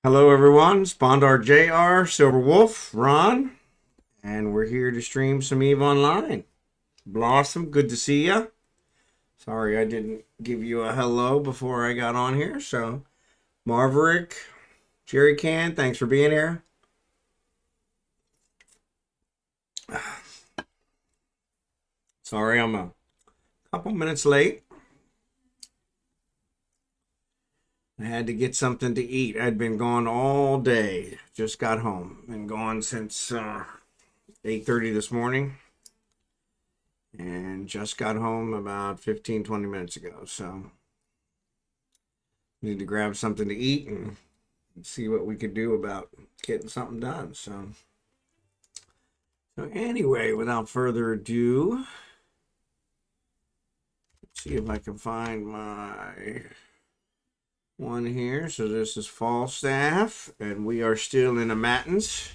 Hello, everyone. Spondar JR, Silverwolf, Ron, and we're here to stream some eveonline. Blossom, good to see ya. Sorry I didn't give you a hello before I got on here. So, Marverick, Jerry Can, thanks for being here. Sorry I'm a couple minutes late. I had to get something to eat. I'd been gone all day. Just got home. Been gone since 8:30 this morning. And just got home about 15-20 minutes ago. So need to grab something to eat and see what we could do about getting something done. So anyway, without further ado, let's see if I can find my one here. So this is Falstaff, and we are still in a Matins.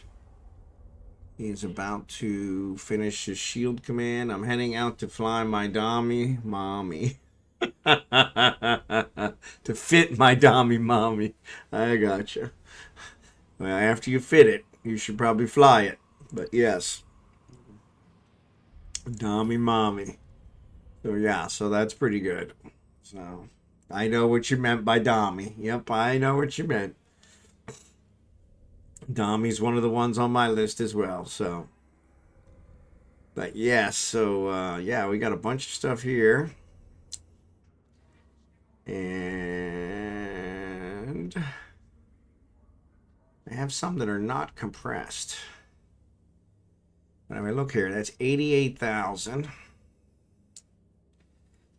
He's about to finish his shield command. I'm heading out to fly my mommy. To fit my mommy. I gotcha. Well, after you fit it, you should probably fly it. But yes, mommy. So yeah, so that's pretty good. So I know what you meant by Dommy. Yep, I know what you meant. Dommy's one of the ones on my list as well. So, but yes, so yeah, we got a bunch of stuff here. And I have some that are not compressed. But I mean, look here, that's 88,000.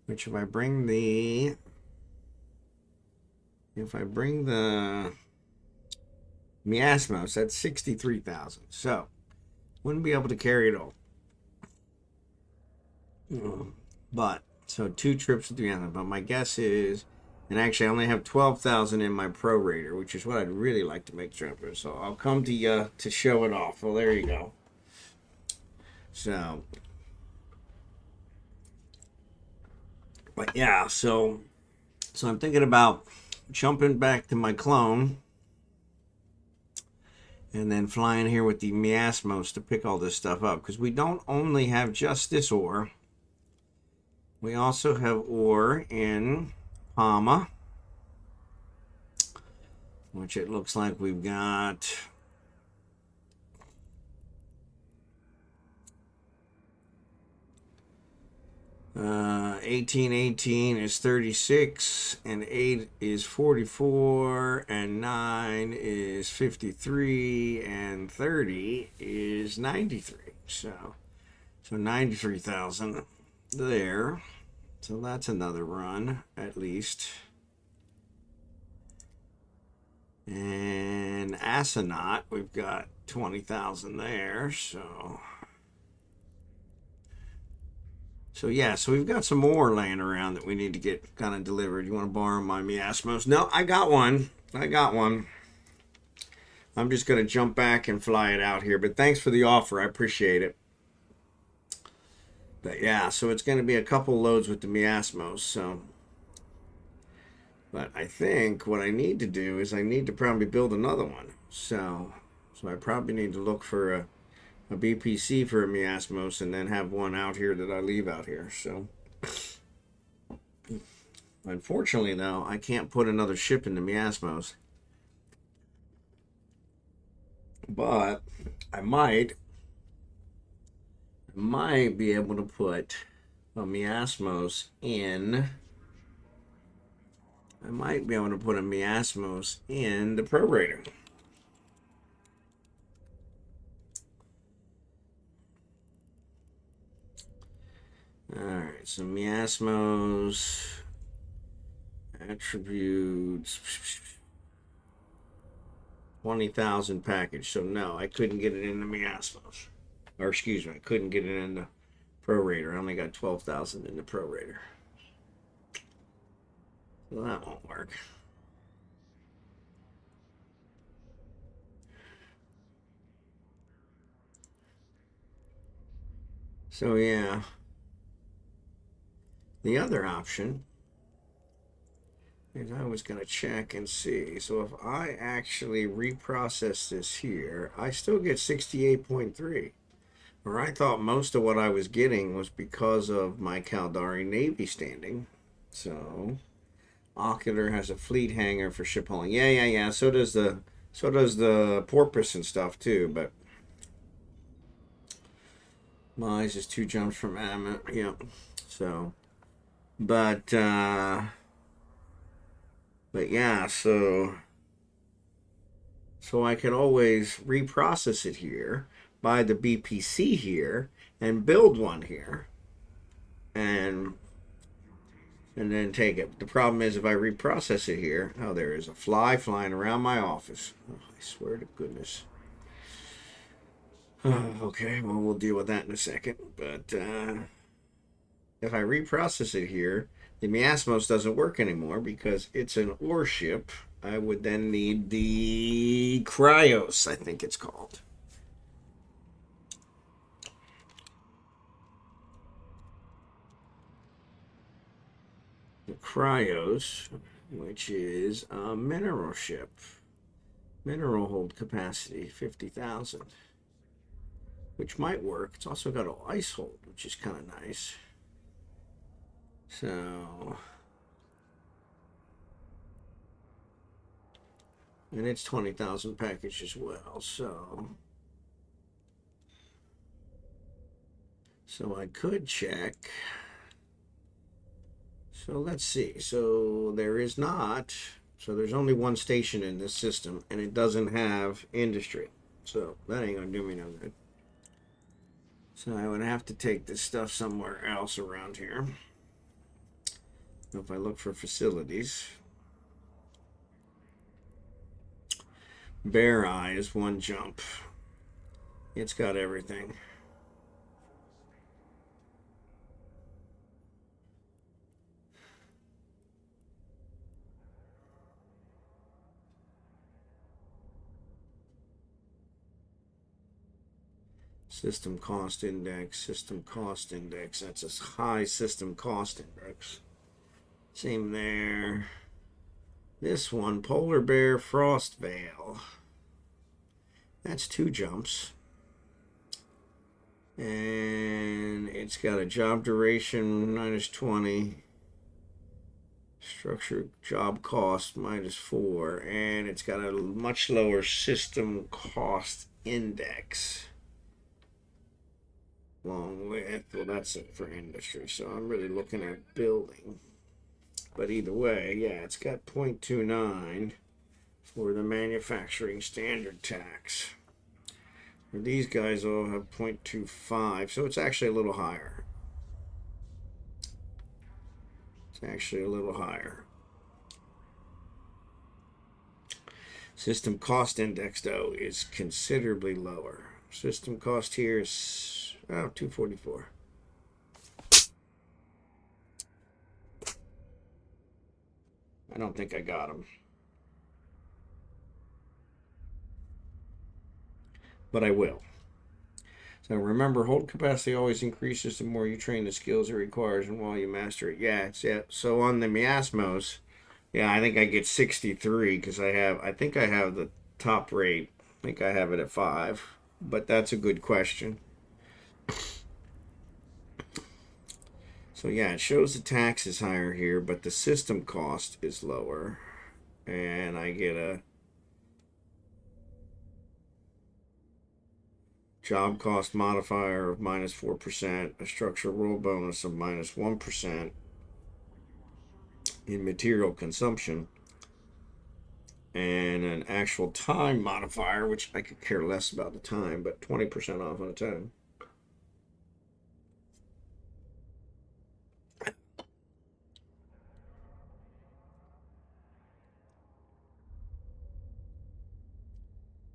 Which if I bring the miasmos, that's 63,000. So wouldn't be able to carry it all. But so 2 trips at the end. But my guess is, and actually I only have 12,000 in my prorator, which is what I'd really like to make jumper. So I'll come to you to show it off. Well, there you go. So, but yeah, so I'm thinking about jumping back to my clone and then flying here with the miasmos to pick all this stuff up, because we don't only have just this ore. We also have ore in Palma, which it looks like we've got 18 is 36, and 8 is 44, and 9 is 53, and 30 is 93. So 93,000 there. So that's another run at least. And Astronaut, we've got 20,000 there. So yeah, so we've got some more laying around that we need to get kind of delivered. You want to borrow my miasmos? No, I got one. I'm just going to jump back and fly it out here. But thanks for the offer. I appreciate it. But yeah, so it's going to be a couple loads with the miasmos. So, but I think what I need to do is I need to probably build another one. So I probably need to look for a BPC for a miasmos and then have one out here that I leave out here. So unfortunately, though, I can't put another ship in the miasmos. But I might be able to put a miasmos in. I might be able to put a miasmos in the prorator. Alright, so miasmos attributes 20,000 package. So no, I couldn't get it in the miasmos. Or excuse me, I couldn't get it in the prorator. I only got 12,000 in the prorator. So that won't work. So yeah, the other option is I was going to check and see. So if I actually reprocess this here, I still get 68.3. Or I thought most of what I was getting was because of my Caldari Navy standing. So Ocular has a fleet hangar for ship hauling. Yeah. So does the porpoise and stuff too, but Mize is 2 jumps from adamant. Yeah. So but yeah, so I could always reprocess it here, buy the BPC here, and build one here, and then take it. The problem is if I reprocess it here, oh, there is a fly flying around my office. Oh, I swear to goodness. Okay, well, we'll deal with that in a second. But if I reprocess it here, the Miasmos doesn't work anymore because it's an ore ship. I would then need the Cryos, I think it's called. The Cryos, which is a mineral ship. Mineral hold capacity, 50,000. Which might work. It's also got an ice hold, which is kind of nice. So... and it's 20,000 package as well, so I could check. So let's see. So there is not. So there's only one station in this system, and it doesn't have industry. So that ain't gonna do me no good. So I would have to take this stuff somewhere else around here. If I look for facilities, Bear Eye is 1 jump. It's got everything. System cost index, that's a high system cost index. Same there. This one, Polar Bear Frost Veil. That's 2 jumps. And it's got a job duration -20. Structure job cost -4. And it's got a much lower system cost index. Along with, well, that's it for industry. So I'm really looking at building. But either way, yeah, it's got 0.29 for the manufacturing standard tax. And these guys all have 0.25, so it's actually a little higher. It's actually a little higher. System cost index, though, is considerably lower. System cost here is 244. I don't think I got them. But I will. So remember, hold capacity always increases the more you train the skills it requires and while you master it. Yeah, so on the Miasmos, yeah, I think I get 63 because I think I have the top rate. I think I have it at 5. But that's a good question. So yeah, it shows the tax is higher here, but the system cost is lower. And I get a job cost modifier of -4%, a structural roll bonus of -1% in material consumption, and an actual time modifier, which I could care less about the time, but 20% off on the time.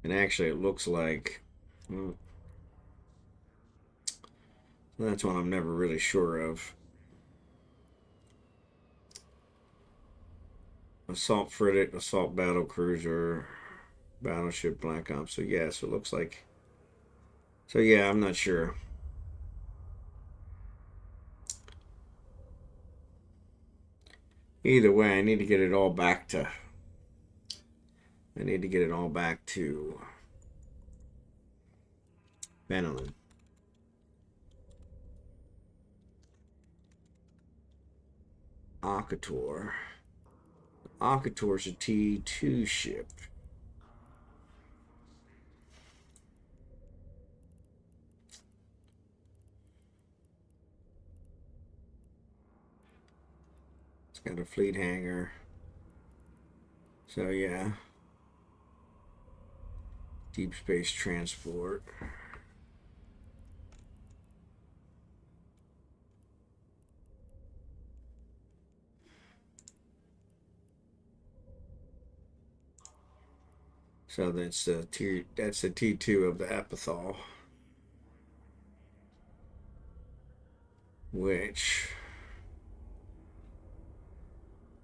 And actually, it looks like, well, that's one I'm never really sure of. Assault frigate, assault battle cruiser, battleship, Black Ops. So yeah, so it looks like. So yeah, I'm not sure. Either way, I need to get it all back to... I need to get it all back to... Benelin. Akator. Akator's a T2 ship. It's got a fleet hangar. So yeah. Deep space transport. So that's the T2 of the epithal, which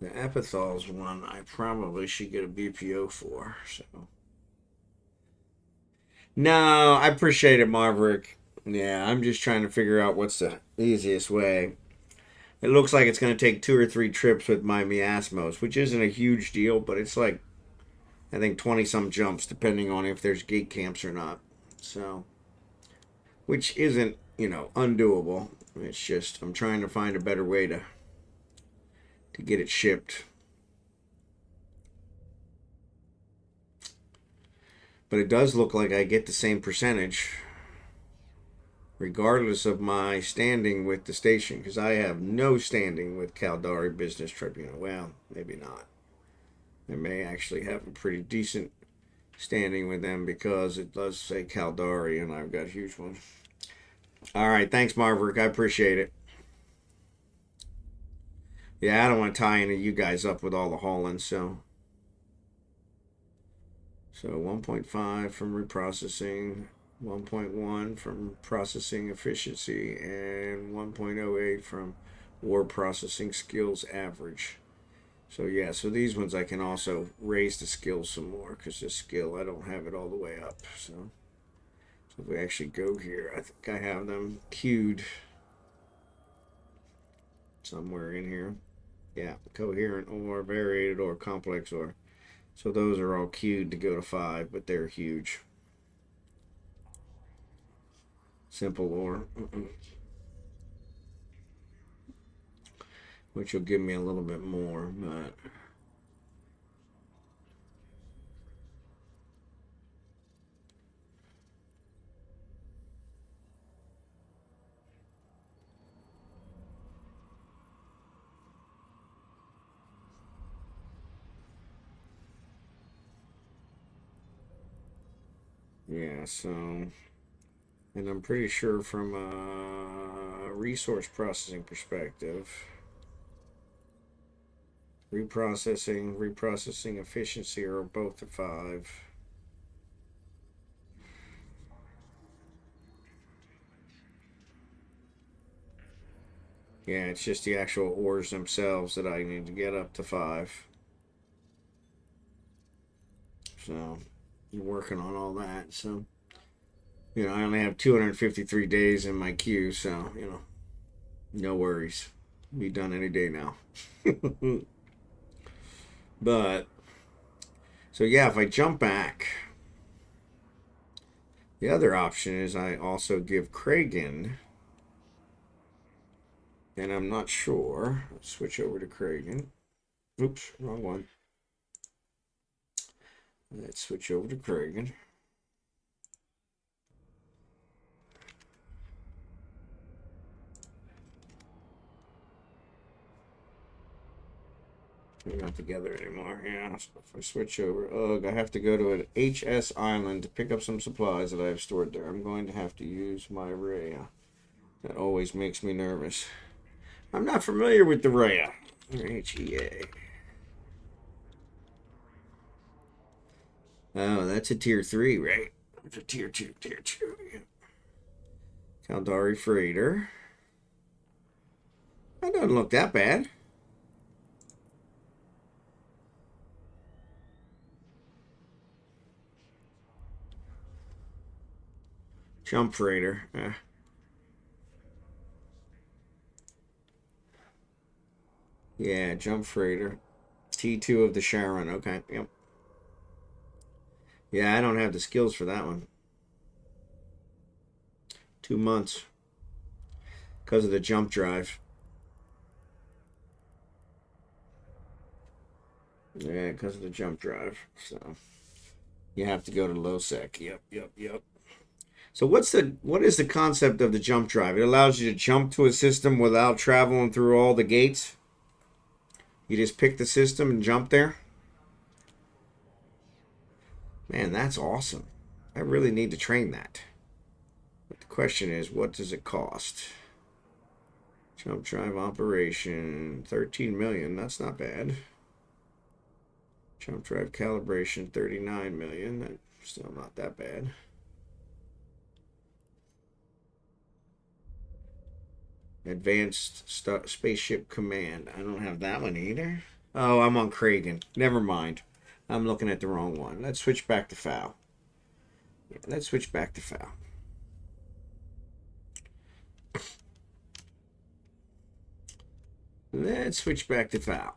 the epithal's one I probably should get a BPO for. So no, I appreciate it, Maverick. Yeah, I'm just trying to figure out what's the easiest way. It looks like it's going to take 2 or 3 trips with my miasmos, which isn't a huge deal, but it's like I think 20 some jumps depending on if there's gate camps or not. So, which isn't, undoable. It's just I'm trying to find a better way to get it shipped. But it does look like I get the same percentage regardless of my standing with the station, because I have no standing with Caldari Business Tribunal. Well, maybe not. I may actually have a pretty decent standing with them because it does say Caldari and I've got a huge one. All right, thanks, Marverick. I appreciate it. Yeah, I don't want to tie any of you guys up with all the hauling, so 1.5 from reprocessing, 1.1 from processing efficiency, and 1.08 from word processing skills average. So yeah, so these ones I can also raise the skill some more, because this skill I don't have it all the way up. So if we actually go here, I think I have them queued somewhere in here. Yeah, coherent or variated or complex or. So those are all queued to go to 5, but they're huge. Simple or. Which will give me a little bit more, but. Yeah, so. And I'm pretty sure from a resource processing perspective, reprocessing efficiency are both at 5. Yeah, it's just the actual ores themselves that I need to get up to 5. So, I'm working on all that. So, I only have 253 days in my queue, so, no worries. Be done any day now. But, so yeah, if I jump back, the other option is I also give Kragan, and I'm not sure. Let's switch over to Kragan. Oops, wrong one. Let's switch over to Kragan. They're not together anymore. Yeah, so if I switch over, I have to go to an HS island to pick up some supplies that I have stored there. I'm going to have to use my Rhea. That always makes me nervous. I'm not familiar with the Rhea. HEA. Oh, that's a tier 3, right? It's a tier 2, tier 2. Yeah. Caldari Freighter. That doesn't look that bad. Jump Freighter. Eh. Yeah, jump freighter. T2 of the Sharon. Okay, yep. Yeah, I don't have the skills for that one. 2 months. Because of the jump drive. Yeah, because of the jump drive. So you have to go to low sec. Yep. So what is the concept of the jump drive? It allows you to jump to a system without traveling through all the gates. You just pick the system and jump there. Man, that's awesome. I really need to train that. But the question is, what does it cost? Jump drive operation, 13 million. That's not bad. Jump drive calibration, 39 million. That's still not that bad. Advanced spaceship command. I don't have that one either. Oh, I'm on Kragan. Never mind. I'm looking at the wrong one. Let's switch back to FAL. Yeah, let's switch back to FAL. Let's switch back to FAL.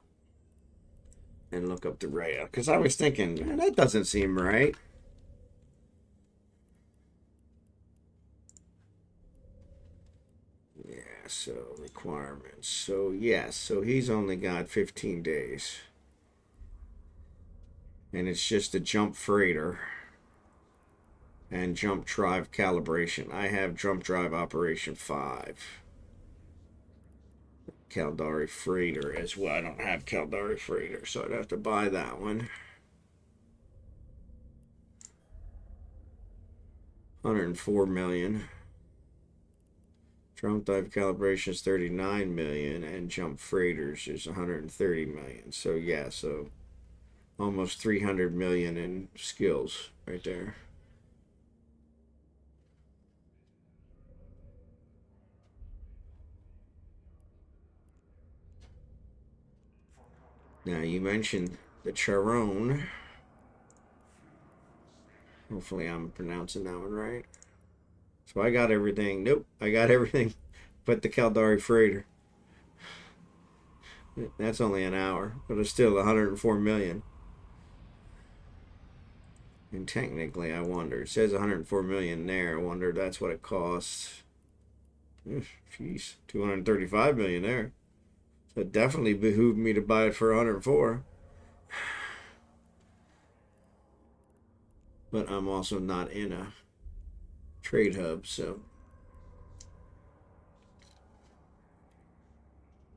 And look up the Rhea. Because I was thinking, man, that doesn't seem right. Yeah, so requirements. So, yes. So he's only got 15 days. And it's just a jump freighter. And jump drive calibration. I have jump drive operation 5. Caldari freighter as well. I don't have Caldari freighter, so I'd have to buy that one. 104 million. Jump dive calibration is 39 million, and jump freighters is 130 million. So yeah, so almost 300 million in skills right there. Now you mentioned the Charon. Hopefully I'm pronouncing that one right. So I got everything. Nope, I got everything but the Caldari freighter. That's only an hour, but it's still 104 million. And technically, I wonder. It says 104 million there. I wonder if that's what it costs. Jeez, 235 million there. So it definitely behooved me to buy it for 104. But I'm also not in a trade hub, so.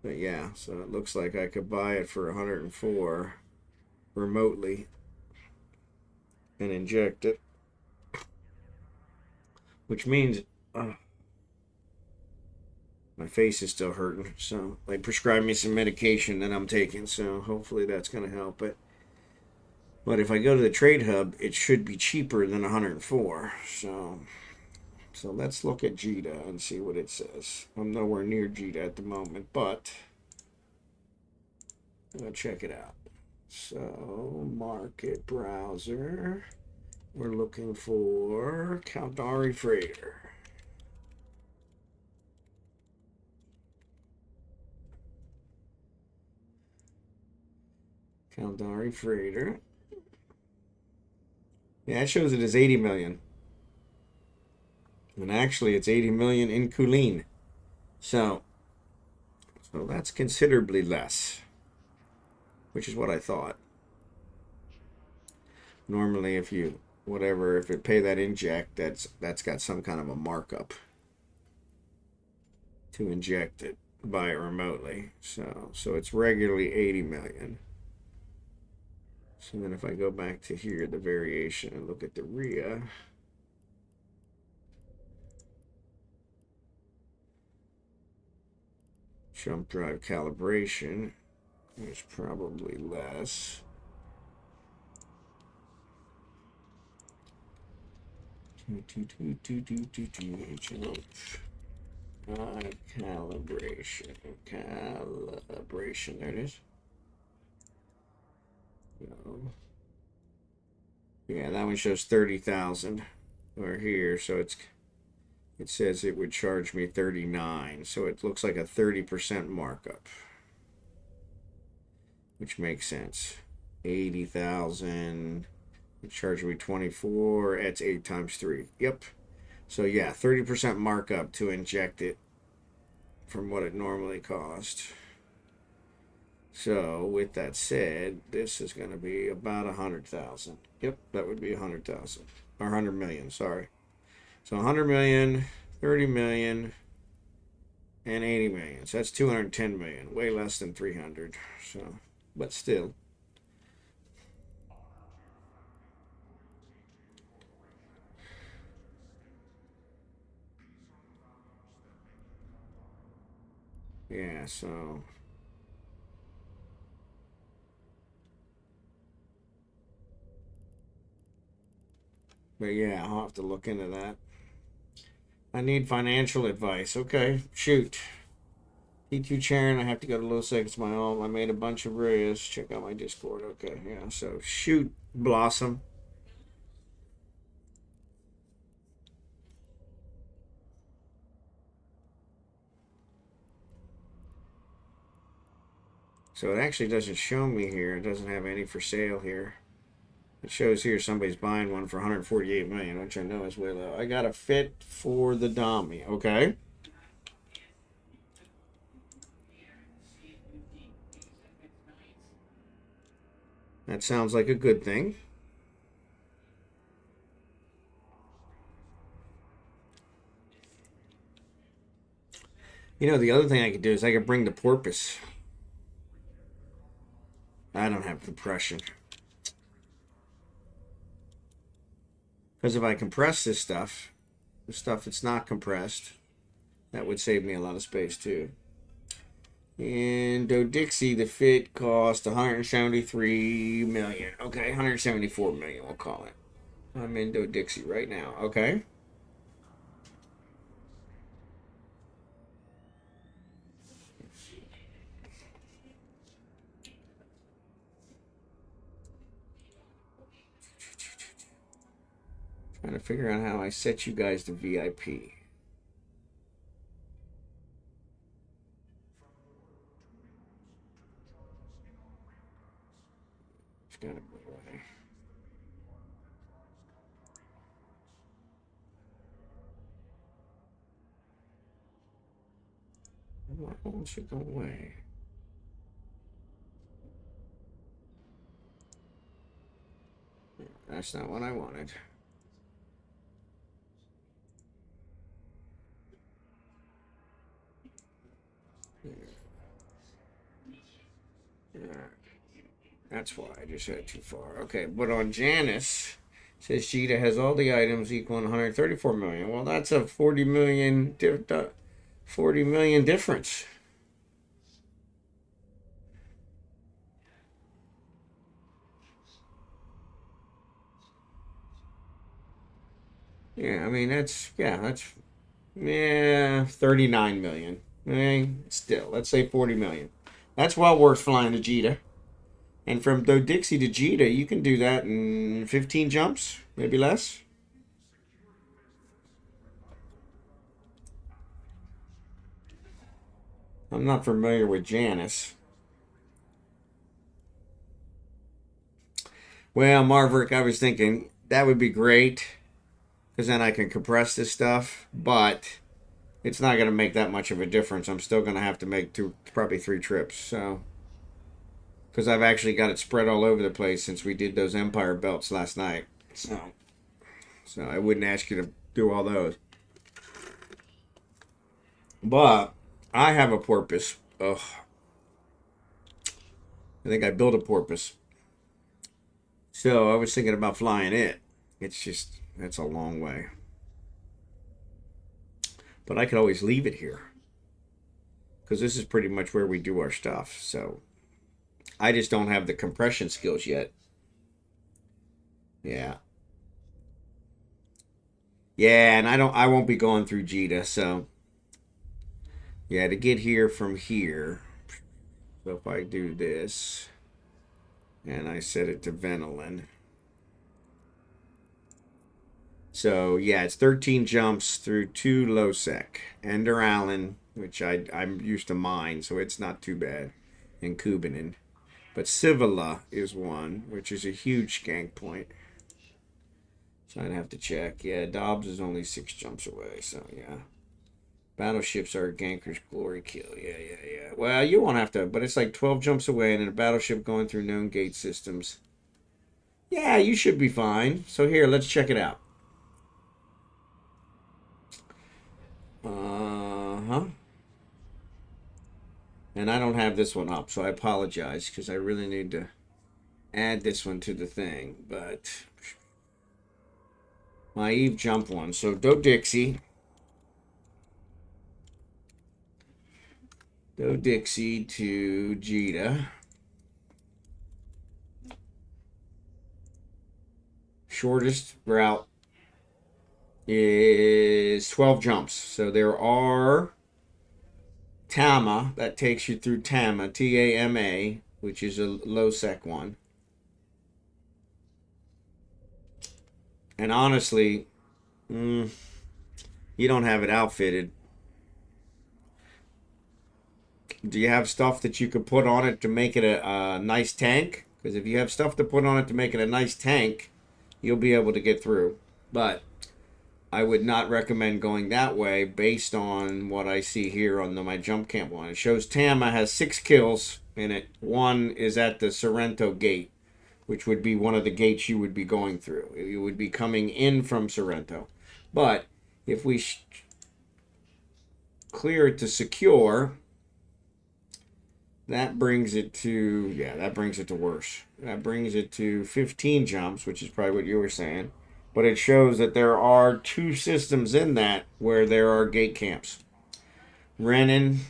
But yeah, so it looks like I could buy it for 104 remotely and inject it. Which means my face is still hurting, so they prescribed me some medication that I'm taking, so hopefully that's going to help it. But if I go to the trade hub, it should be cheaper than 104. So let's look at JITA and see what it says. I'm nowhere near JITA at the moment, but I'll check it out. So market browser, we're looking for Caldari freighter. Caldari freighter. Yeah, it shows it as 80 million. And actually, it's 80 million in Kulin. So that's considerably less, which is what I thought. Normally, if you if it pay that inject, that's got some kind of a markup to inject it, buy it remotely. So it's regularly 80 million. So then if I go back to here, the variation, and look at the RIA, jump drive calibration is probably less. Calibration, there it is. No. Yeah, that one shows 30,000 or here, so it says it would charge me 39, so it looks like a 30% markup. which makes sense. 80,000. Charge me 24. It's 8 times 3. Yep. So yeah, 30% markup to inject it from what it normally cost. So with that said, this is going to be about 100,000. Yep, that would be 100,000 or 100 million. Sorry. So 100 million, 30 million, and 80 million. So that's 210 million. Way less than 300. So, but still. Yeah, so but yeah, I'll have to look into that. I need financial advice. Okay, shoot. T2 Charon, I have to go to low seconds my own. I made a bunch of rays. Check out my Discord. Okay, yeah, so shoot, Blossom. So it actually doesn't show me here. It doesn't have any for sale here. It shows here somebody's buying one for 148 million, which I know is way low. I got a fit for the dummy. Okay. That sounds like a good thing. You know, the other thing I could do is I could bring the porpoise. I don't have compression. Because if I compress this stuff, the stuff that's not compressed, that would save me a lot of space too. And Dodixie, the fit cost 173 million. Okay, 174 million, we'll call it. I'm in Dodixie right now. Okay. Trying to figure out how I set you guys to VIP. It's gotta be right. Why won't you go away? That's not what I wanted. Yeah. That's why I just had too far. Okay, but on Janice, says Cheetah has all the items equaling 134 million. Well, that's a 40 million, 40 million difference. Yeah, I mean that's 39 million. Still, let's say 40 million. That's well worth flying to Jita. And from Dixie to Jita, you can do that in 15 jumps, maybe less. I'm not familiar with Janice. Well, Marverick, I was thinking that would be great because then I can compress this stuff, but it's not going to make that much of a difference. I'm still going to have to make probably 3 trips. So, because I've actually got it spread all over the place since we did those Empire belts last night. So I wouldn't ask you to do all those. But I have a porpoise. Ugh. I think I built a porpoise. So I was thinking about flying it. That's a long way. But I could always leave it here. Because this is pretty much where we do our stuff. So I just don't have the compression skills yet. Yeah. Yeah, and I won't be going through Jita, so yeah, to get here from here. So if I do this and I set it to Venolin. So yeah, it's 13 jumps through 2 low sec. Ender Allen, which I'm used to mine, so it's not too bad. And Kubanin. But Civila is one, which is a huge gank point. So I'd have to check. Yeah, Dobbs is only 6 jumps away, so yeah. Battleships are a ganker's glory kill. Yeah. Well, you won't have to, but it's like 12 jumps away and then a battleship going through known gate systems. Yeah, you should be fine. So here, let's check it out. Uh-huh. And I don't have this one up, so I apologize because I really need to add this one to the thing. But my Eve jump one. So Do-Dixie. Do-Dixie to Jita. Shortest route is 12 jumps. So there are Tama, that takes you through Tama, T-A-M-A, which is a low sec one. And honestly, you don't have it outfitted. Do you have stuff that you could put on it to make it a nice tank? Because if you have stuff to put on it to make it a nice tank, you'll be able to get through. But I would not recommend going that way based on what I see here on my jump camp one. It shows Tama has 6 kills in it. 1 is at the Sorrento gate, which would be one of the gates you would be going through. You would be coming in from Sorrento. But if we clear it to secure, that brings it to, that brings it to worse. That brings it to 15 jumps, which is probably what you were saying. But it shows that there are 2 systems in that where there are gate camps. Renan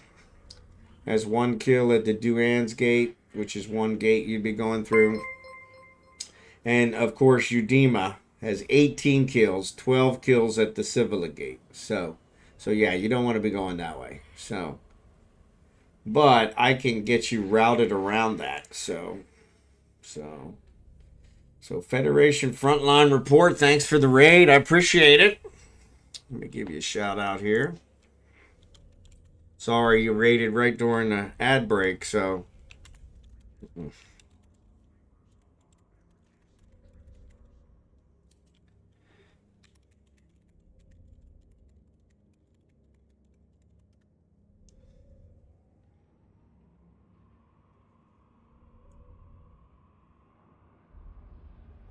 has 1 kill at the Duan's gate, which is 1 gate you'd be going through. And, of course, Udima has 18 kills, 12 kills at the Civila gate. So yeah, you don't want to be going that way. But I can get you routed around that. So Federation Frontline Report, thanks for the raid. I appreciate it. Let me give you a shout out here. Sorry you raided right during the ad break, so.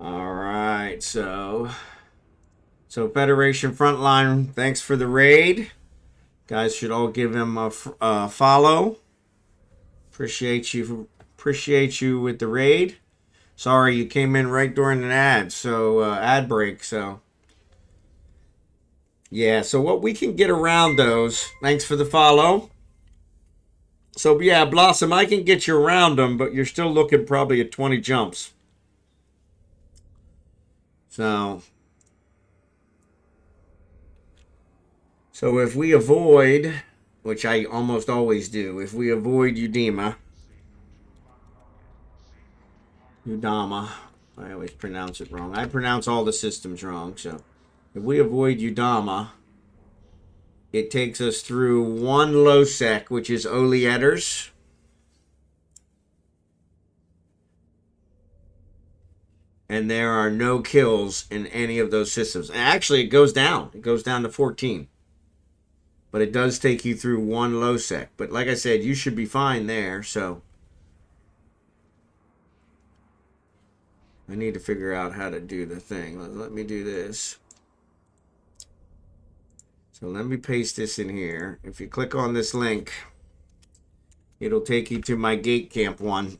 All right, so Federation Frontline, thanks for the raid. Guys should all give him a follow. Appreciate you with the raid. Sorry you came in right during an ad, ad break. So yeah, so what we can get around those. Thanks for the follow. So yeah, Blossom, I can get you around them, but you're still looking probably at 20 jumps. So if we avoid, which I almost always do, if we avoid Udama, I always pronounce it wrong. I pronounce all the systems wrong. So if we avoid Udama, it takes us through 1 low sec, which is Oleators. And there are no kills in any of those systems. And actually, it goes down. It goes down to 14. But it does take you through 1 low sec. But like I said, you should be fine there. So I need to figure out how to do the thing. Let me do this. So let me paste this in here. If you click on this link, it'll take you to my gate camp one.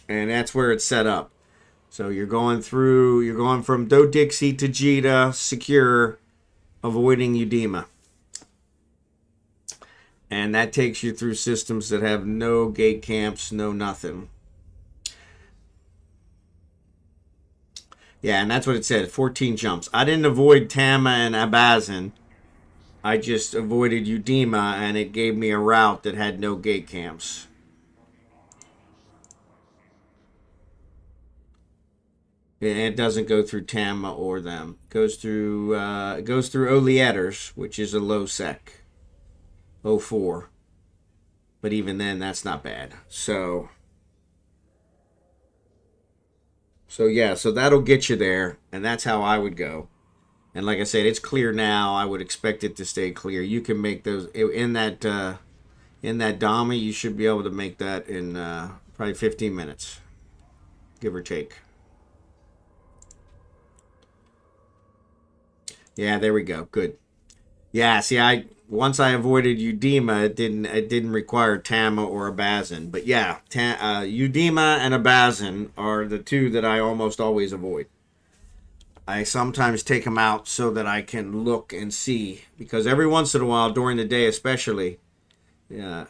And that's where it's set up. So you're going from Do-Dixie to Jita, secure, avoiding Udima. And that takes you through systems that have no gate camps, no nothing. Yeah, and that's what it said, 14 jumps. I didn't avoid Tama and Abazin. I just avoided Udima, and it gave me a route that had no gate camps. And it doesn't go through Tama or them. It goes through Oleators, which is a low sec, 04. But even then, that's not bad. So So yeah, so that'll get you there, and that's how I would go. And like I said, it's clear now. I would expect it to stay clear. You can make those in that dummy. You should be able to make that in probably 15 minutes, give or take. Yeah, there we go. Good. Yeah, see, I once I avoided Udema, it didn't require Tama or Abazin. But yeah, Udema and Abazin are the two that I almost always avoid. I sometimes take them out so that I can look and see, because every once in a while during the day, especially, yeah,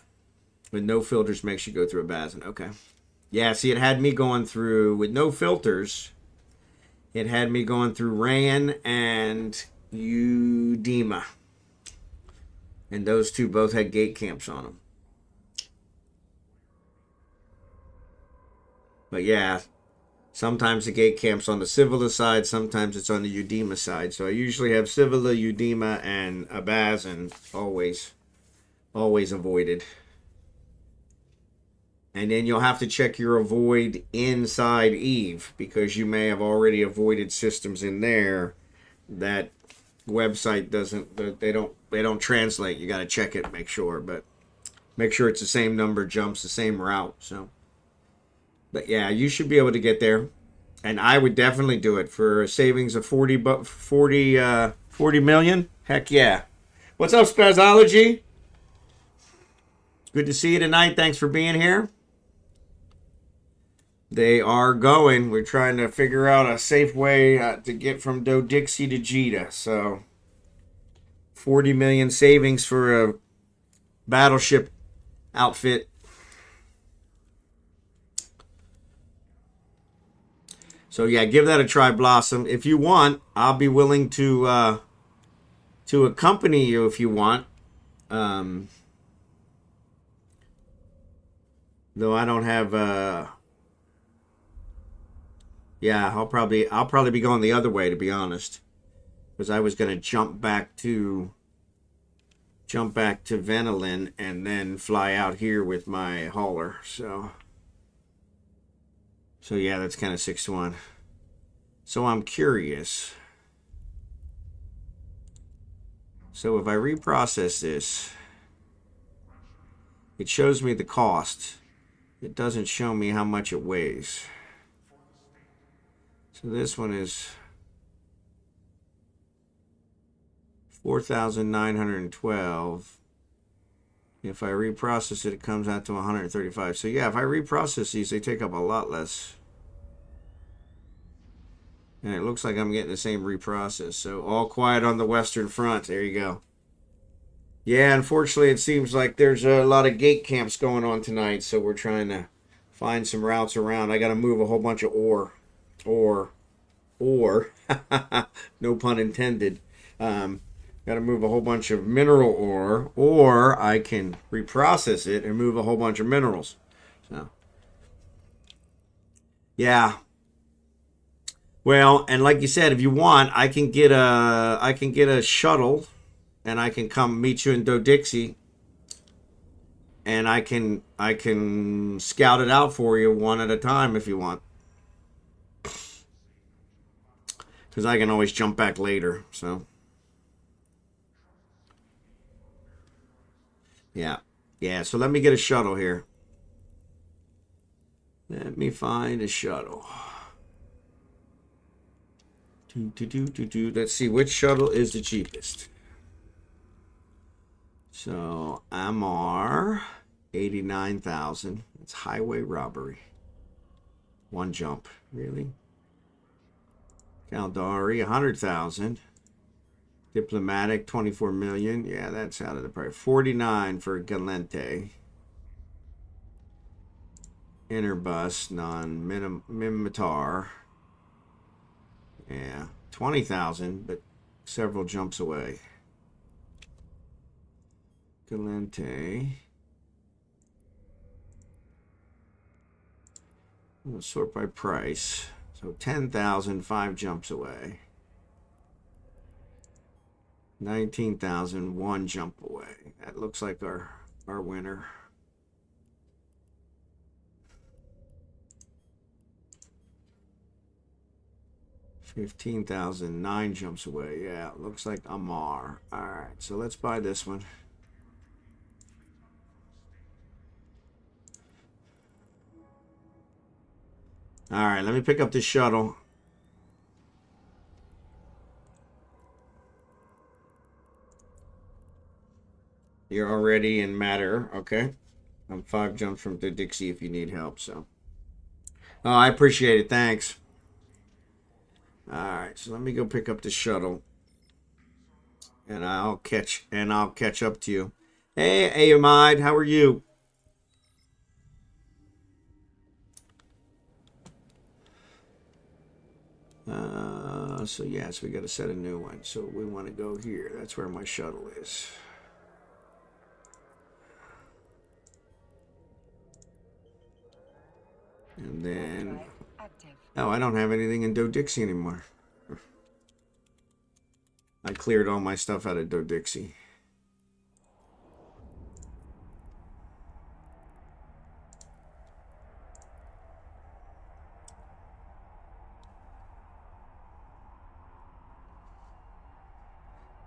with no filters makes you go through Abazin. Okay. Yeah, see, it had me going through with no filters. It had me going through Ran and Udema. And those two both had gate camps on them. But yeah, sometimes the gate camp's on the Civila side, sometimes it's on the Udema side. So I usually have Civila, Udema, and Abazin always avoided. And then you'll have to check your avoid inside Eve, because you may have already avoided systems in there that website doesn't, they don't translate. You got to check it, make sure, but make sure it's the same number jumps, the same route. So, but yeah, you should be able to get there, and I would definitely do it for a savings of 40 million. Heck yeah. What's up, Spazology? Good to see you tonight. Thanks for being here. They are going. We're trying to figure out a safe way to get from Dodixie to Jita. So 40 million savings for a battleship outfit. So yeah, give that a try, Blossom. If you want, I'll be willing to accompany you if you want. Though I don't have yeah, I'll probably be going the other way, to be honest, because I was going to jump back to Venelin and then fly out here with my hauler. So yeah, that's kind of 6-1. So I'm curious. So if I reprocess this, it shows me the cost. It doesn't show me how much it weighs. So this one is 4,912. If I reprocess it, it comes out to 135. So yeah, if I reprocess these, they take up a lot less. And it looks like I'm getting the same reprocess. So all quiet on the Western Front. There you go. Yeah, unfortunately, it seems like there's a lot of gate camps going on tonight. So we're trying to find some routes around. I got to move a whole bunch of ore, no pun intended. Got to move a whole bunch of mineral ore, or I can reprocess it and move a whole bunch of minerals. So, yeah. Well, and like you said, if you want, I can get a shuttle, and I can come meet you in Dodixie, and I can scout it out for you one at a time if you want. Because I can always jump back later, so. Yeah. Yeah, so let me get a shuttle here. Let me find a shuttle. Let's see, which shuttle is the cheapest? So, Amar, 89,000. It's highway robbery. One jump, really? Caldari, 100,000. Diplomatic, 24 million. Yeah, that's out of the price. 49 for Galente. Interbus, non-Mimitar. Yeah, 20,000, but several jumps away. Galente. We'll sort by price. So 10,000, 5 jumps away. 19,000, 1 jump away. That looks like our winner. 15,000, 9 jumps away. Yeah, looks like Amar. All right, so let's buy this one. All right, let me pick up this shuttle. You're already in matter, okay? I'm 5 jumps from the Dixie if you need help, so. Oh, I appreciate it, thanks. All right, so let me go pick up the shuttle. And I'll catch up to you. Hey, Ayamide, how are you? So yes, we got to set a new one. So we want to go here. That's where my shuttle is. And then, oh, I don't have anything in Do-Dixie anymore. I cleared all my stuff out of Do-Dixie.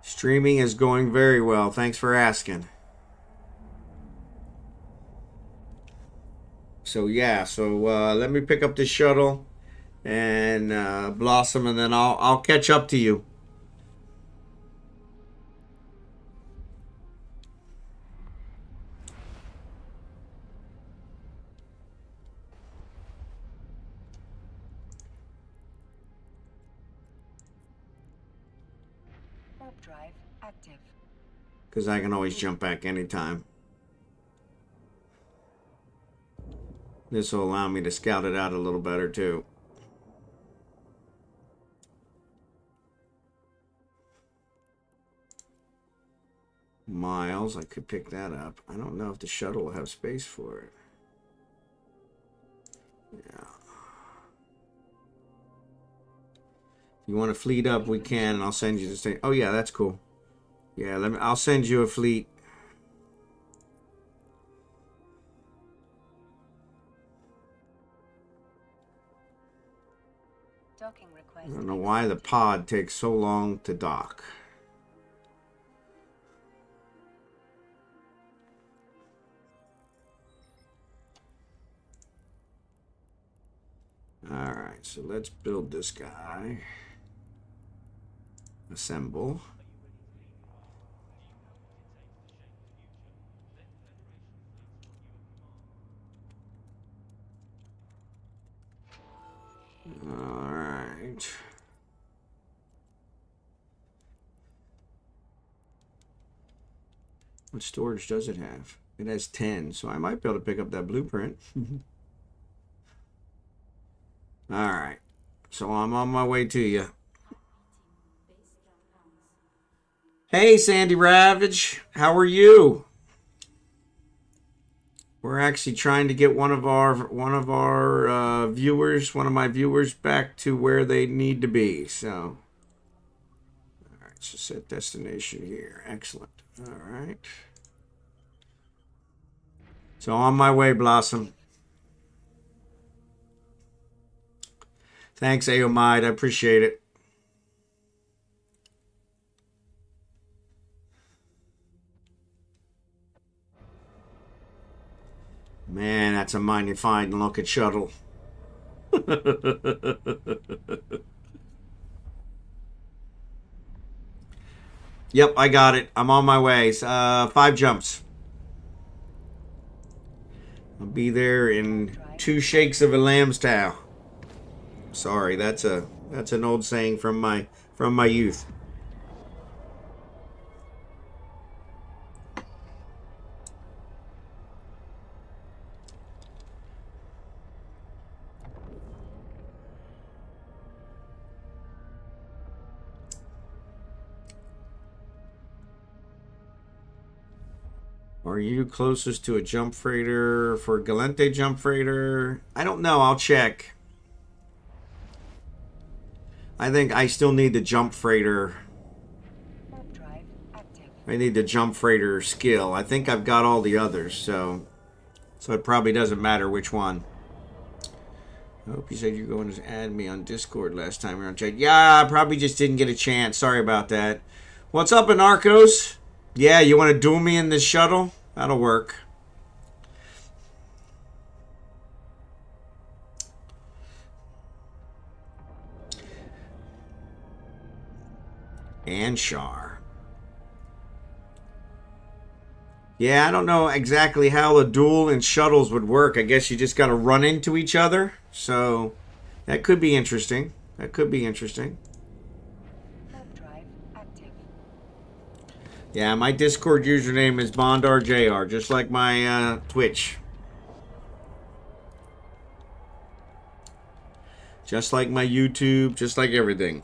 Streaming is going very well. Thanks for asking. So yeah, so let me pick up this shuttle and Blossom, and then I'll catch up to you. Drive active. Because I can always jump back anytime. This will allow me to scout it out a little better too. Miles, I could pick that up. I don't know if the shuttle will have space for it. Yeah. If you want to fleet up, we can, and I'll send you the thing. Oh yeah, that's cool. Yeah, I'll send you a fleet. Docking request. I don't know why the pod takes so long to dock. Alright, so let's build this guy. Assemble. Alright. What storage does it have? It has 10, so I might be able to pick up that blueprint. Alright, so I'm on my way to you. Hey, Sandy Ravage, how are you? We're actually trying to get one of our viewers, one of my viewers, back to where they need to be. So, all right, so set destination here. Excellent. All right. So on my way, Blossom. Thanks, Aomide. I appreciate it. Man, that's a mighty fine looking shuttle. Yep, I got it. I'm on my way. 5 jumps. I'll be there in 2 shakes of a lamb's tail. Sorry, that's an old saying from my youth. Are you closest to a jump freighter for Galente jump freighter? I don't know. I'll check. I think I still need the jump freighter. I need the jump freighter skill. I think I've got all the others, so it probably doesn't matter which one. I hope you said you're going to add me on Discord last time we were on chat. Yeah, I probably just didn't get a chance. Sorry about that. What's up, anarckos? Yeah, you want to duel me in this shuttle? That'll work. Anshar. Yeah, I don't know exactly how a duel in shuttles would work. I guess you just got to run into each other. So that could be interesting. That could be interesting. Warp drive active. Yeah, my Discord username is BondarJR, just like my Twitch. Just like my YouTube, just like everything.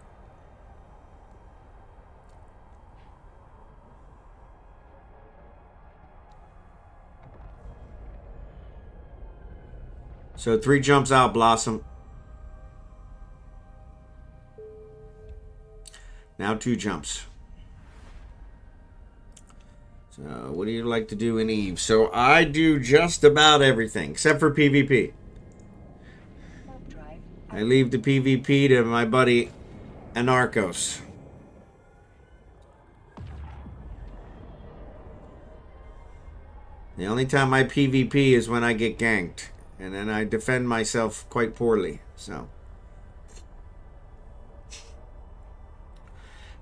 So 3 jumps out, Blossom. Now 2 jumps. So what do you like to do in Eve? So I do just about everything, except for PvP. Warp drive I leave the PvP to my buddy Anarckos. The only time I PvP is when I get ganked. And then I defend myself quite poorly. So.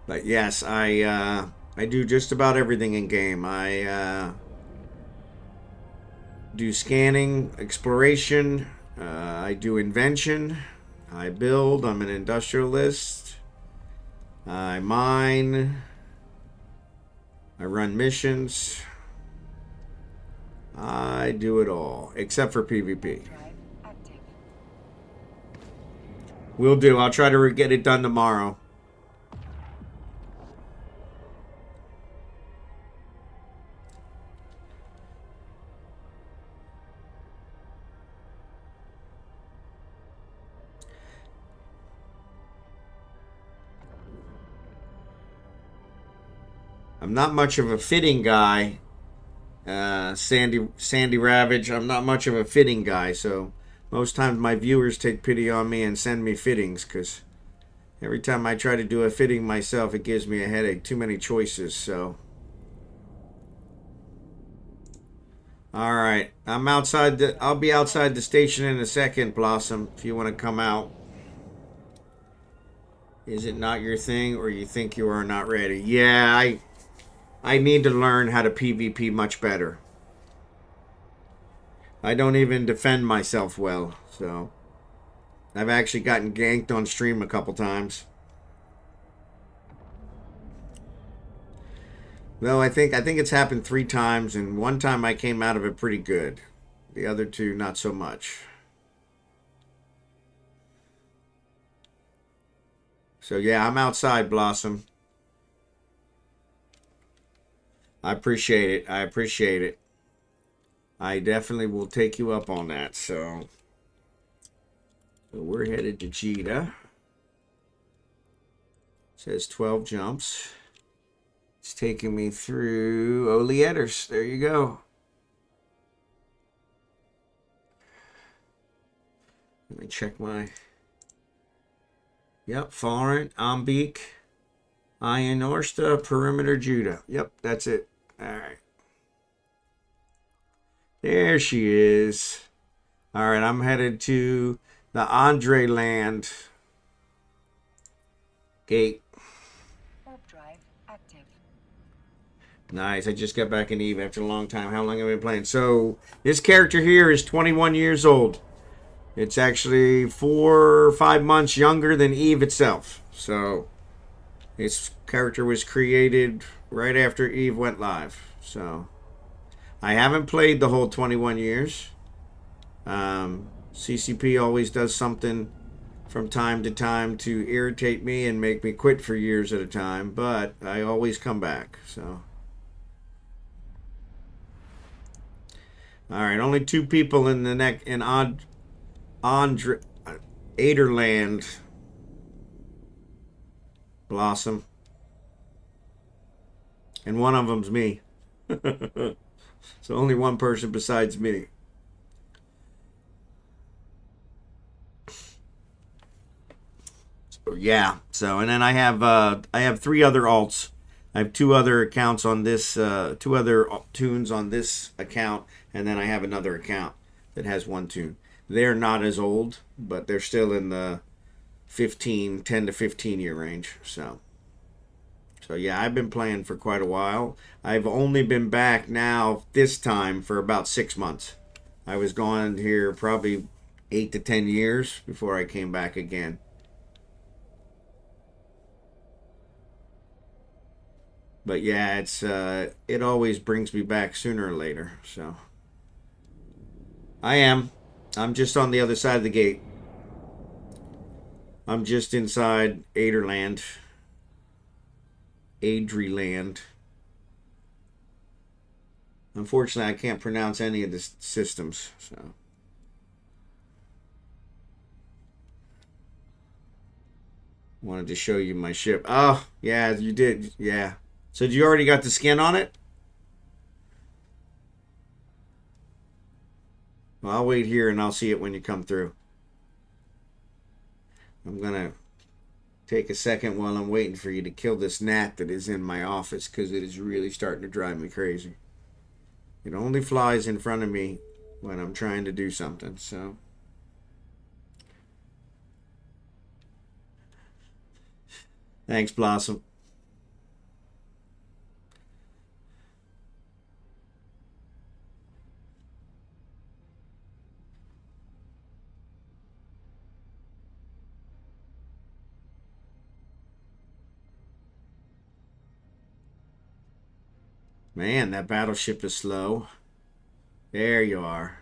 But yes, I do just about everything in game. I do scanning, exploration. I do invention. I build. I'm an industrialist. I mine. I run missions. I do it all, except for PvP. drive active. Will do. I'll try to get it done tomorrow. I'm not much of a fitting guy. Sandy Ravage. I'm not much of a fitting guy, so most times my viewers take pity on me and send me fittings, because every time I try to do a fitting myself, it gives me a headache. Too many choices, so. Alright, I'm outside I'll be outside the station in a second, Blossom, if you want to come out. Is it not your thing, or you think you are not ready? Yeah, I need to learn how to PvP much better. I don't even defend myself well, so. I've actually gotten ganked on stream a couple times. No, I think it's happened 3 times, and 1 time I came out of it pretty good. The other 2, not so much. So yeah, I'm outside, Blossom. I appreciate it. I appreciate it. I definitely will take you up on that. So we're headed to Cheetah. Says 12 jumps. It's taking me through Oleaters. There you go. Let me check my... Yep, Foreign, Ambeek, Ionorsta, Perimeter, Judah. Yep, that's it. Alright. There she is. Alright, I'm headed to the Andre Land gate. Warp drive active. Nice. I just got back in Eve after a long time. How long have I been playing? So, this character here is 21 years old. It's actually 4 or 5 months younger than Eve itself. So, this character was created right after Eve went live. So, I haven't played the whole 21 years. CCP always does something from time to time to irritate me and make me quit for years at a time. But I always come back. So, alright, only 2 people in the neck in Aderland. Blossom. And one of them's me. So only one person besides me. Yeah. So, and then I have 3 other alts. I have 2 other accounts on this, 2 other tunes on this account, and then I have another account that has 1 tune. They're not as old, but they're still in the 10 to 15 year range. So yeah, I've been playing for quite a while. I've only been back now this time for about 6 months. I was gone here probably 8 to 10 years before I came back again. But yeah, it always brings me back sooner or later. So I am. I'm just on the other side of the gate. I'm just inside Aderland. Adriland. Unfortunately, I can't pronounce any of the systems. So wanted to show you my ship. Oh, yeah, you did. Yeah. So you already got the skin on it? Well, I'll wait here and I'll see it when you come through. I'm going to take a second while I'm waiting for you to kill this gnat that is in my office, because it is really starting to drive me crazy. It only flies in front of me when I'm trying to do something, so. Thanks, Blossom. Man, that battleship is slow. There you are.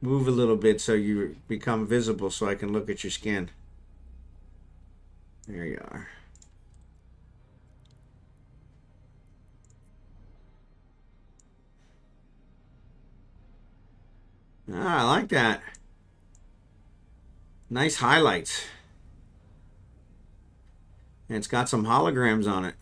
Move a little bit so you become visible so I can look at your skin. There you are. Ah, I like that. Nice highlights. And it's got some holograms on it.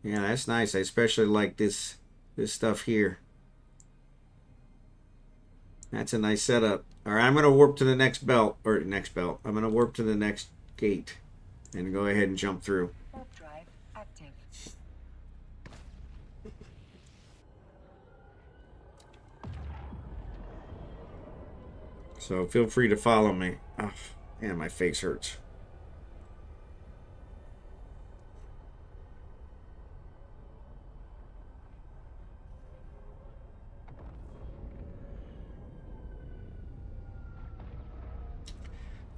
Yeah, that's nice. I especially like this stuff here. That's a nice setup. All right, I'm going to warp to the next belt. I'm going to warp to the next gate and go ahead and jump through. Warp drive active. So feel free to follow me. Oh, man, my face hurts.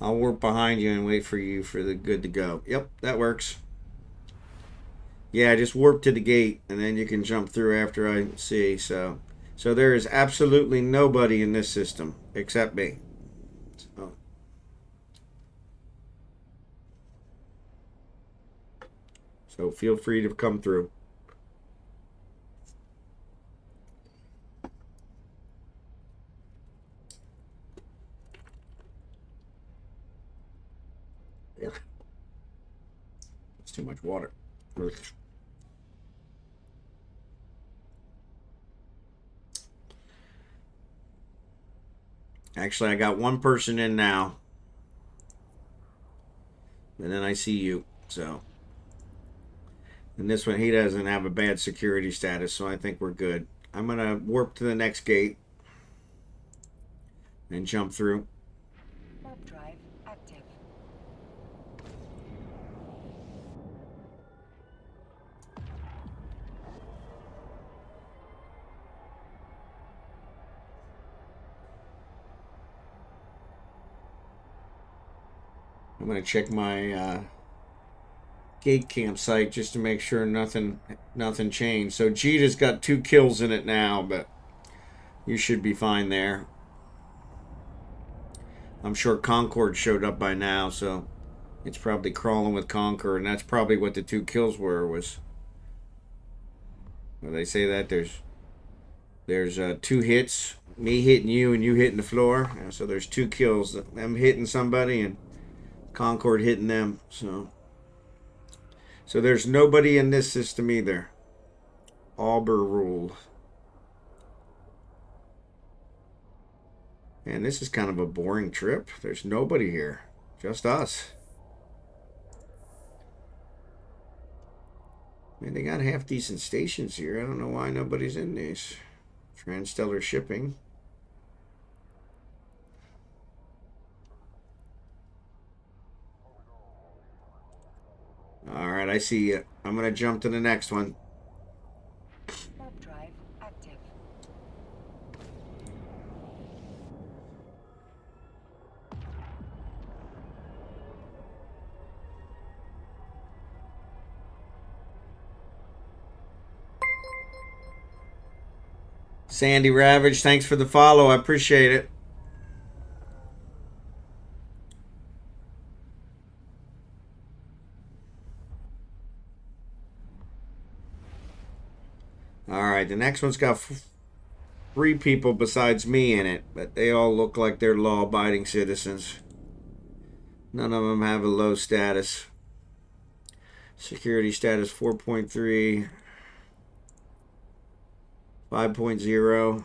I'll warp behind you and wait for you for the good to go. Yep, that works. Yeah, just warp to the gate and then you can jump through after I see. So there is absolutely nobody in this system except me. So feel free to come through. Yeah. It's too much water. Actually, I got 1 person in now. And then I see you. So. And this one, he doesn't have a bad security status, so I think we're good. I'm going to warp to the next gate. And jump through. Warp drive active. I'm going to check my gate campsite just to make sure nothing changed. So Jeeta's got 2 kills in it now, but you should be fine there. I'm sure Concord showed up by now, so it's probably crawling with Conquer, and that's probably what the 2 kills were. Was well, they say that there's 2 hits, me hitting you and you hitting the floor. So there's 2 kills, them hitting somebody and Concord hitting them. So there's nobody in this system either. Auber rule. And this is kind of a boring trip. There's nobody here. Just us. Man, they got half decent stations here. I don't know why nobody's in these. Transstellar shipping. All right, I see you. I'm going to jump to the next one. Warp drive active. Sandy Ravage, thanks for the follow. I appreciate it. All right, the next one's got 3 people besides me in it, but they all look like they're law-abiding citizens. None of them have a low status. Security status 4.3, 5.0.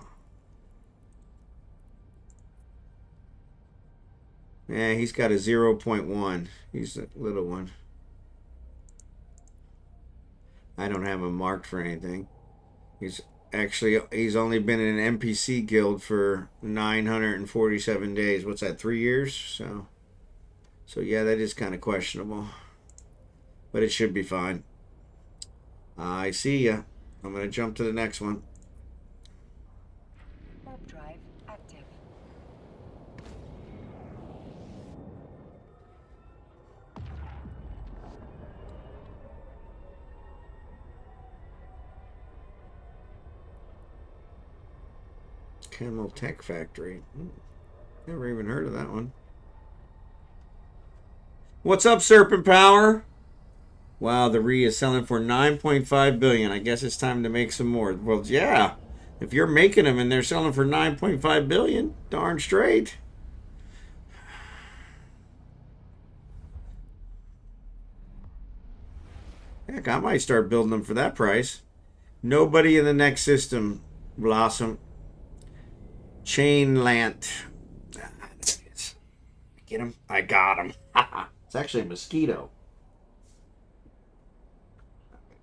Yeah, he's got a 0.1. He's a little one. I don't have him marked for anything. He's only been in an NPC guild for 947 days. What's that, 3 years? So yeah, that is kind of questionable. But it should be fine. I see ya. I'm going to jump to the next one. Warp drive active. Camel Tech Factory. Never even heard of that one. What's up, Serpent Power? Wow, the RE is selling for 9.5 billion. I guess it's time to make some more. Well, yeah. If you're making them and they're selling for 9.5 billion, darn straight. Heck, I might start building them for that price. Nobody in the next system, Blossom. Chainlant. Get him? I got him. It's actually a mosquito.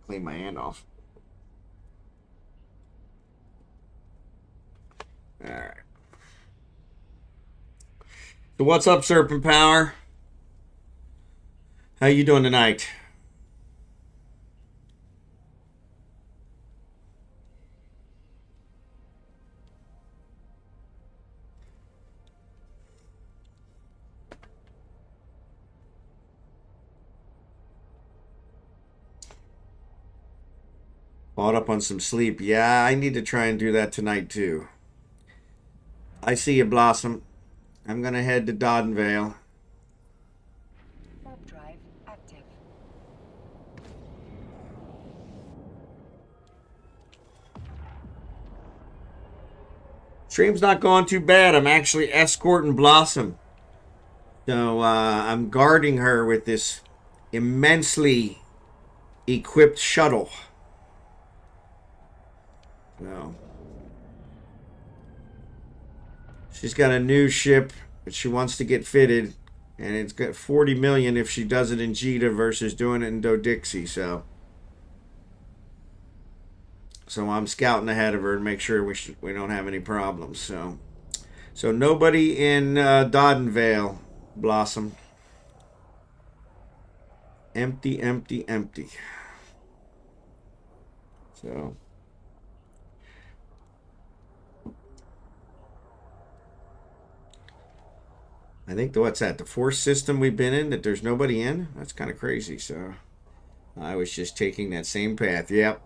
Clean my hand off. All right. So what's up, Serpent Power? How you doing tonight? Caught up on some sleep. Yeah, I need to try and do that tonight too. I see you, Blossom. I'm gonna head to Doddenvale. Warp drive active. Stream's not going too bad. I'm actually escorting Blossom. So I'm guarding her with this immensely equipped shuttle. So she's got a new ship that she wants to get fitted, and it's got 40 million if she does it in Jita versus doing it in Dodixie. So I'm scouting ahead of her to make sure we don't have any problems. So nobody in Doddenvale, Blossom. Empty, empty, empty. So I think what's that? The 4th system we've been in that there's nobody in? That's kind of crazy. So I was just taking that same path. Yep.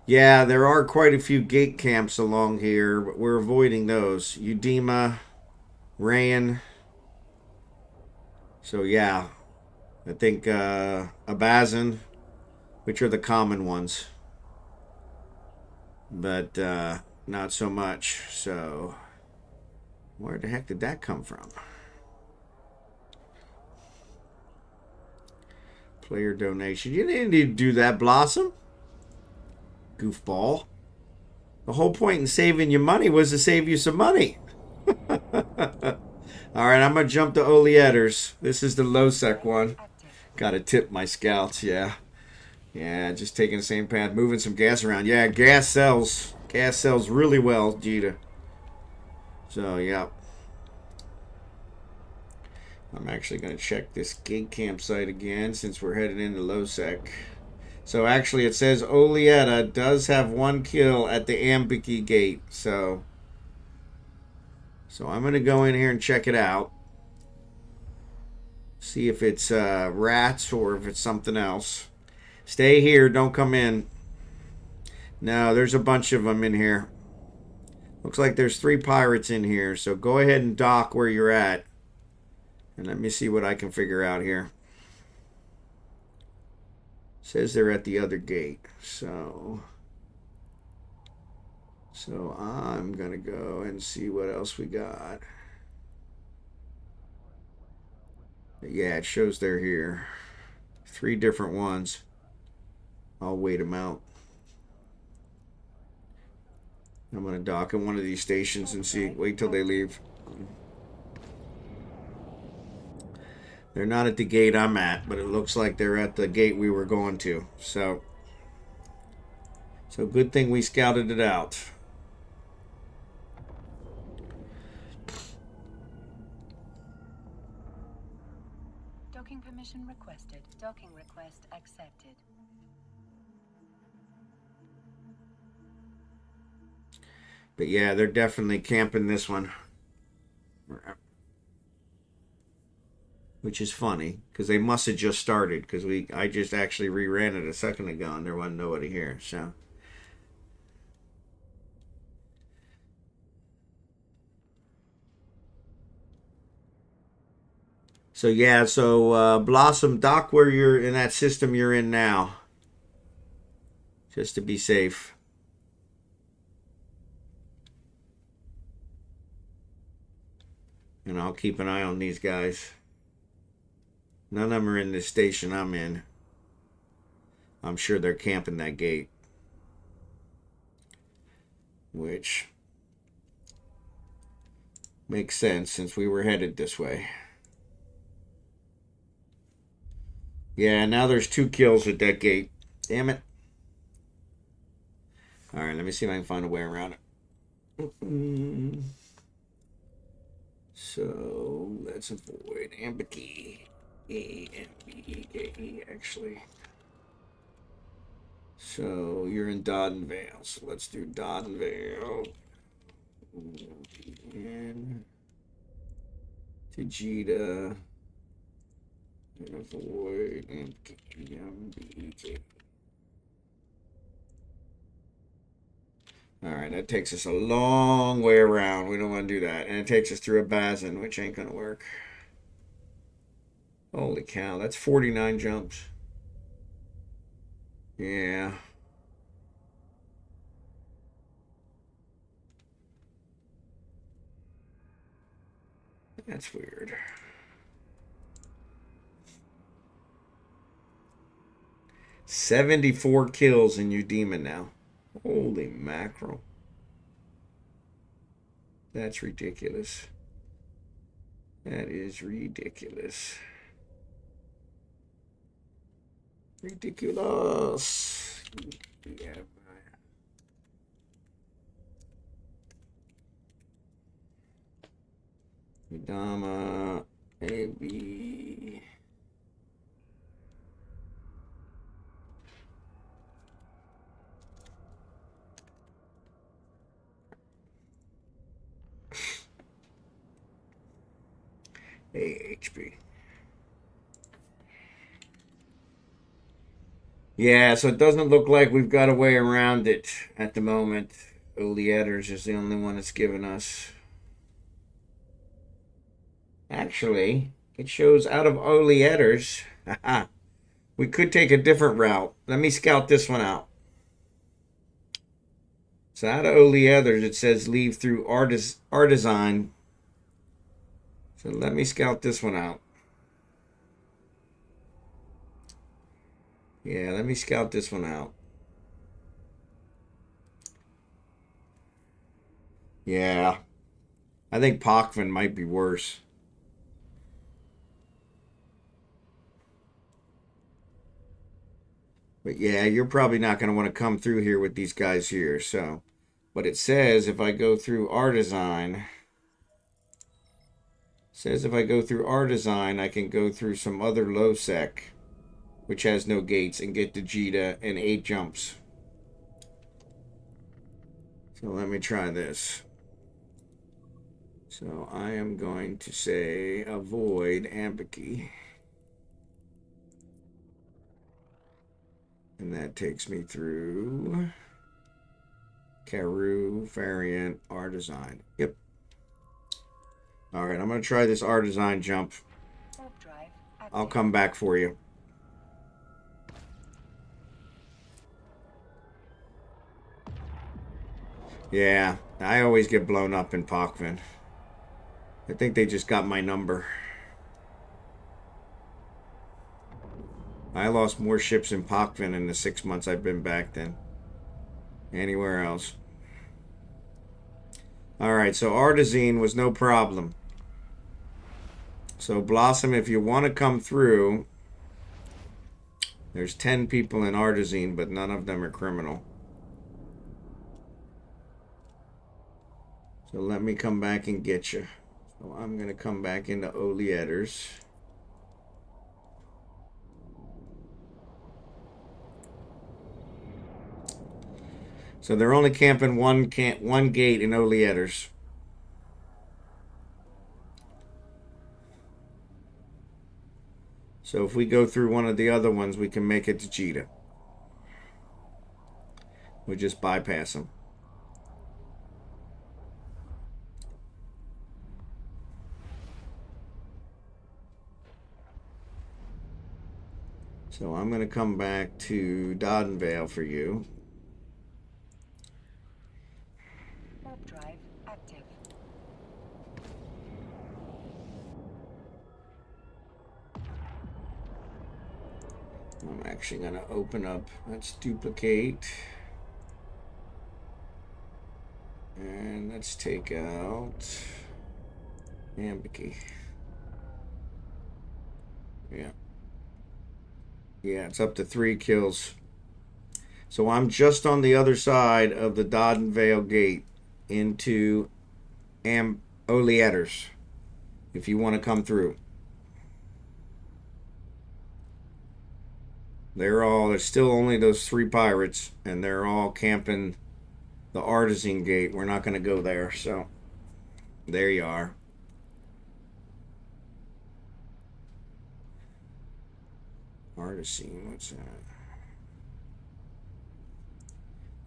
Yeah, there are quite a few gate camps along here, but we're avoiding those. Udema, Rayan. So yeah, I think Abazin, which are the common ones, but not so much. So where the heck did that come from? Player donation. You didn't need to do that, Blossom. goofball. The whole point in saving you money was to save you some money. All right, I'm going to jump to Oleators. This is the low sec one. Active. Got to tip my scouts, yeah. Yeah, just taking the same path, moving some gas around. Yeah, gas sells. Gas sells really well, Jita. So, yeah. I'm actually going to check this gate campsite again since we're headed into low sec. So, actually, it says Oleata does have 1 kill at the Ambiki gate. So I'm going to go in here and check it out. See if it's rats or if it's something else. Stay here. Don't come in. No, there's a bunch of them in here. Looks like there's 3 pirates in here. So go ahead and dock where you're at. And let me see what I can figure out here. Says they're at the other gate. So I'm going to go and see what else we got. Yeah, it shows they're here. 3 different ones. I'll wait them out. I'm going to dock at one of these stations and see. Wait till they leave. They're not at the gate I'm at, but it looks like they're at the gate we were going to. So good thing we scouted it out. Docking permission requested. Docking request accepted. But yeah, they're definitely camping this one. Which is funny, because they must have just started, because I just actually reran it a second ago, and there wasn't nobody here, so. So yeah, Blossom, dock where you're in that system you're in now. Just to be safe. And I'll keep an eye on these guys. None of them are in this station I'm in. I'm sure they're camping that gate. Which makes sense since we were headed this way. Yeah, now there's 2 kills at that gate. Damn it. Alright, let me see if I can find a way around it. So, let's avoid Ambiki. A-M-B-E-K-E, actually. So, you're in Dodden Vale. So, let's do Dodden Vale. And Tajita. And avoid Ambiki. Alright, that takes us a long way around. We don't want to do that. And it takes us through a Bazin, which ain't going to work. Holy cow, that's 49 jumps. Yeah. That's weird. $74 kills in Udema now. Holy mackerel. That's ridiculous. That is ridiculous. Ridiculous. Yeah. Udama. AB. AHP. Yeah, so it doesn't look like we've got a way around it at the moment. Oleators is the only one that's given us. Actually, it shows out of Oleators. We could take a different route. Let me scout this one out. So out of Oleators, it says leave through Artisan. So let me scout this one out. Yeah, let me scout this one out. Yeah. I think Pochvan might be worse. But yeah, you're probably not going to want to come through here with these guys here. So, but it says if I go through our design, I can go through some other low sec, which has no gates, and get to Jita and 8 jumps. So let me try this. So I am going to say avoid Ambiki. And that takes me through Karoo, Variant, R-Design. Yep. All right, I'm going to try this R-Design jump. I'll come back for you. Yeah, I always get blown up in Pochvan. I think they just got my number. I lost more ships in Pochvan in the 6 months I've been back than anywhere else. All right, so Artesine was no problem. So Blossom, if you want to come through, there's 10 people in Artesine, but none of them are criminal. So let me come back and get you. So I'm going to come back into Oleators. So they're only camping one gate in Oleators. So if we go through one of the other ones, we can make it to Jita. We just bypass them. So I'm going to come back to Doddenvale for you. Warp drive active. I'm actually going to open up. Let's duplicate. And let's take out Ambiki. Yeah. Yeah, it's up to 3 kills. So I'm just on the other side of the Doddenvale gate into Oleators, if you want to come through. There's still only those 3 pirates, and they're all camping the Artesine gate. We're not going to go there, so there you are. Artesine, what's that?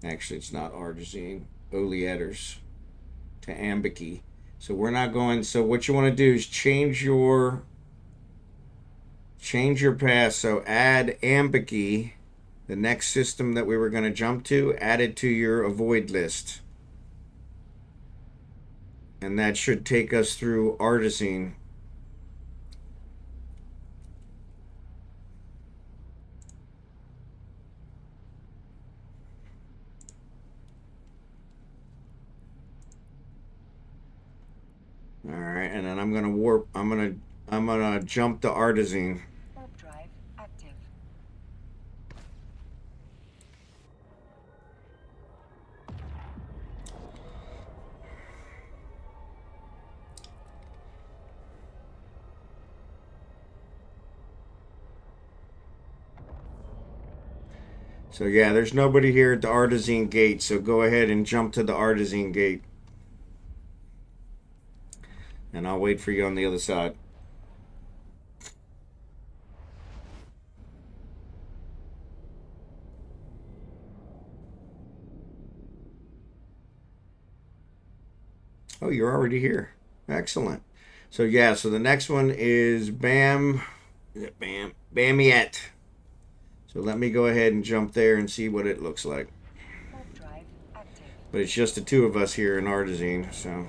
Actually, it's not Artesine. Oleators to Ambiki. So we're not going. So what you want to do is change your path. So add Ambiki, the next system that we were going to jump to, add it to your avoid list. And that should take us through Artesine. All right, and then I'm gonna warp. I'm gonna jump to Artesine. Warp drive active. So yeah, there's nobody here at the Artesine gate. So go ahead and jump to the Artesine gate, and I'll wait for you on the other side. Oh, you're already here. Excellent. So yeah, so the next one is Bamiette. So let me go ahead and jump there and see what it looks like. Warp drive active. But it's just the 2 of us here in Artesine, so.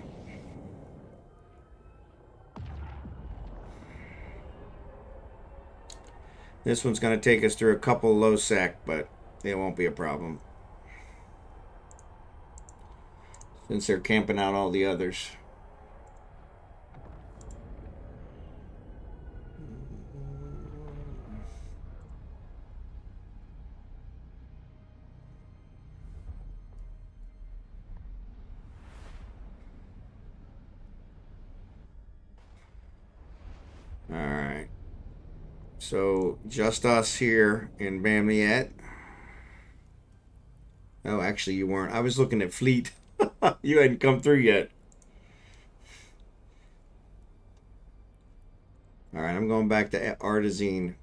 This one's going to take us through a couple low sec, but it won't be a problem. since they're camping out all the others. All right. So just us here in Bamiette. Oh, actually, you weren't. I was looking at Fleet. You hadn't come through yet. All right, I'm going back to Artesine.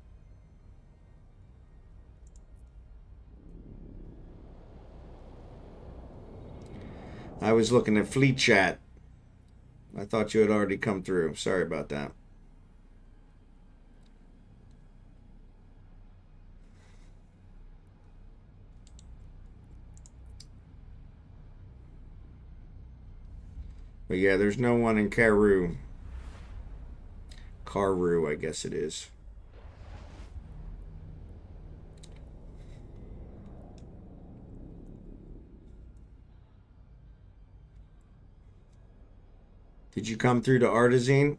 I was looking at Fleet Chat. I thought you had already come through. Sorry about that. But yeah, there's no one in Carew. Carew, I guess it is. Did you come through to Artesine?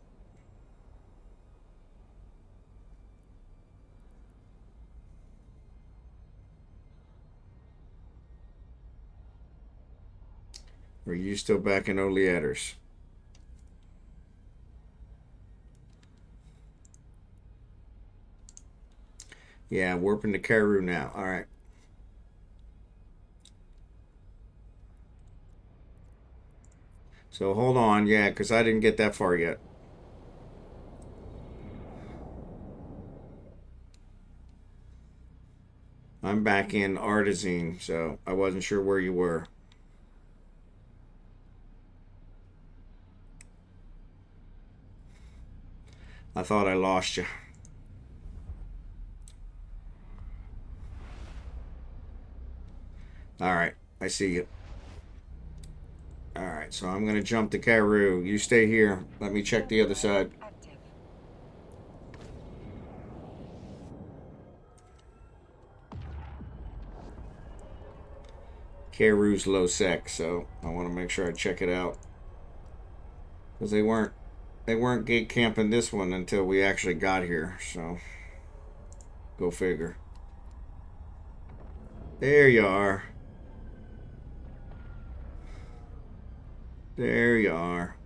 Or are you still back in Oleators? Yeah, warping to Carew now. All right. So hold on, yeah, because I didn't get that far yet. I'm back in Artesine, so I wasn't sure where you were. I thought I lost you. All right, I see you. All right, so I'm going to jump to Carew. You stay here. Let me check the other side. Active. Carew's low sec, so I want to make sure I check it out. Because they weren't gate camping this one until we actually got here, so go figure. There you are. There you are.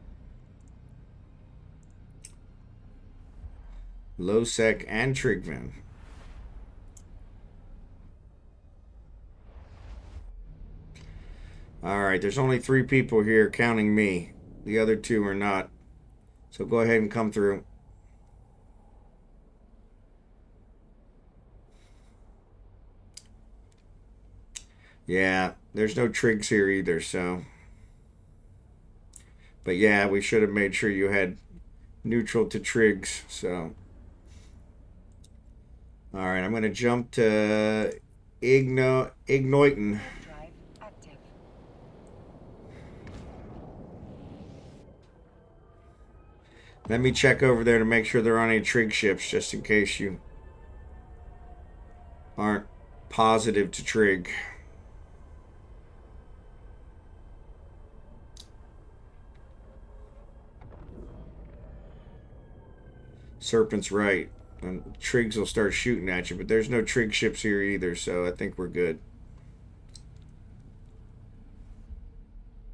Low sec and Trigvan. Alright, there's only 3 people here counting me. The other 2 are not. So go ahead and come through. Yeah, there's no trigs here either, so. But yeah, we should have made sure you had neutral to trigs, so. Alright, I'm going to jump to Ignoiten. Drive active. Let me check over there to make sure there aren't any trig ships, just in case you aren't positive to trig. Serpent's right. And trigs will start shooting at you, but there's no trig ships here either, so I think we're good.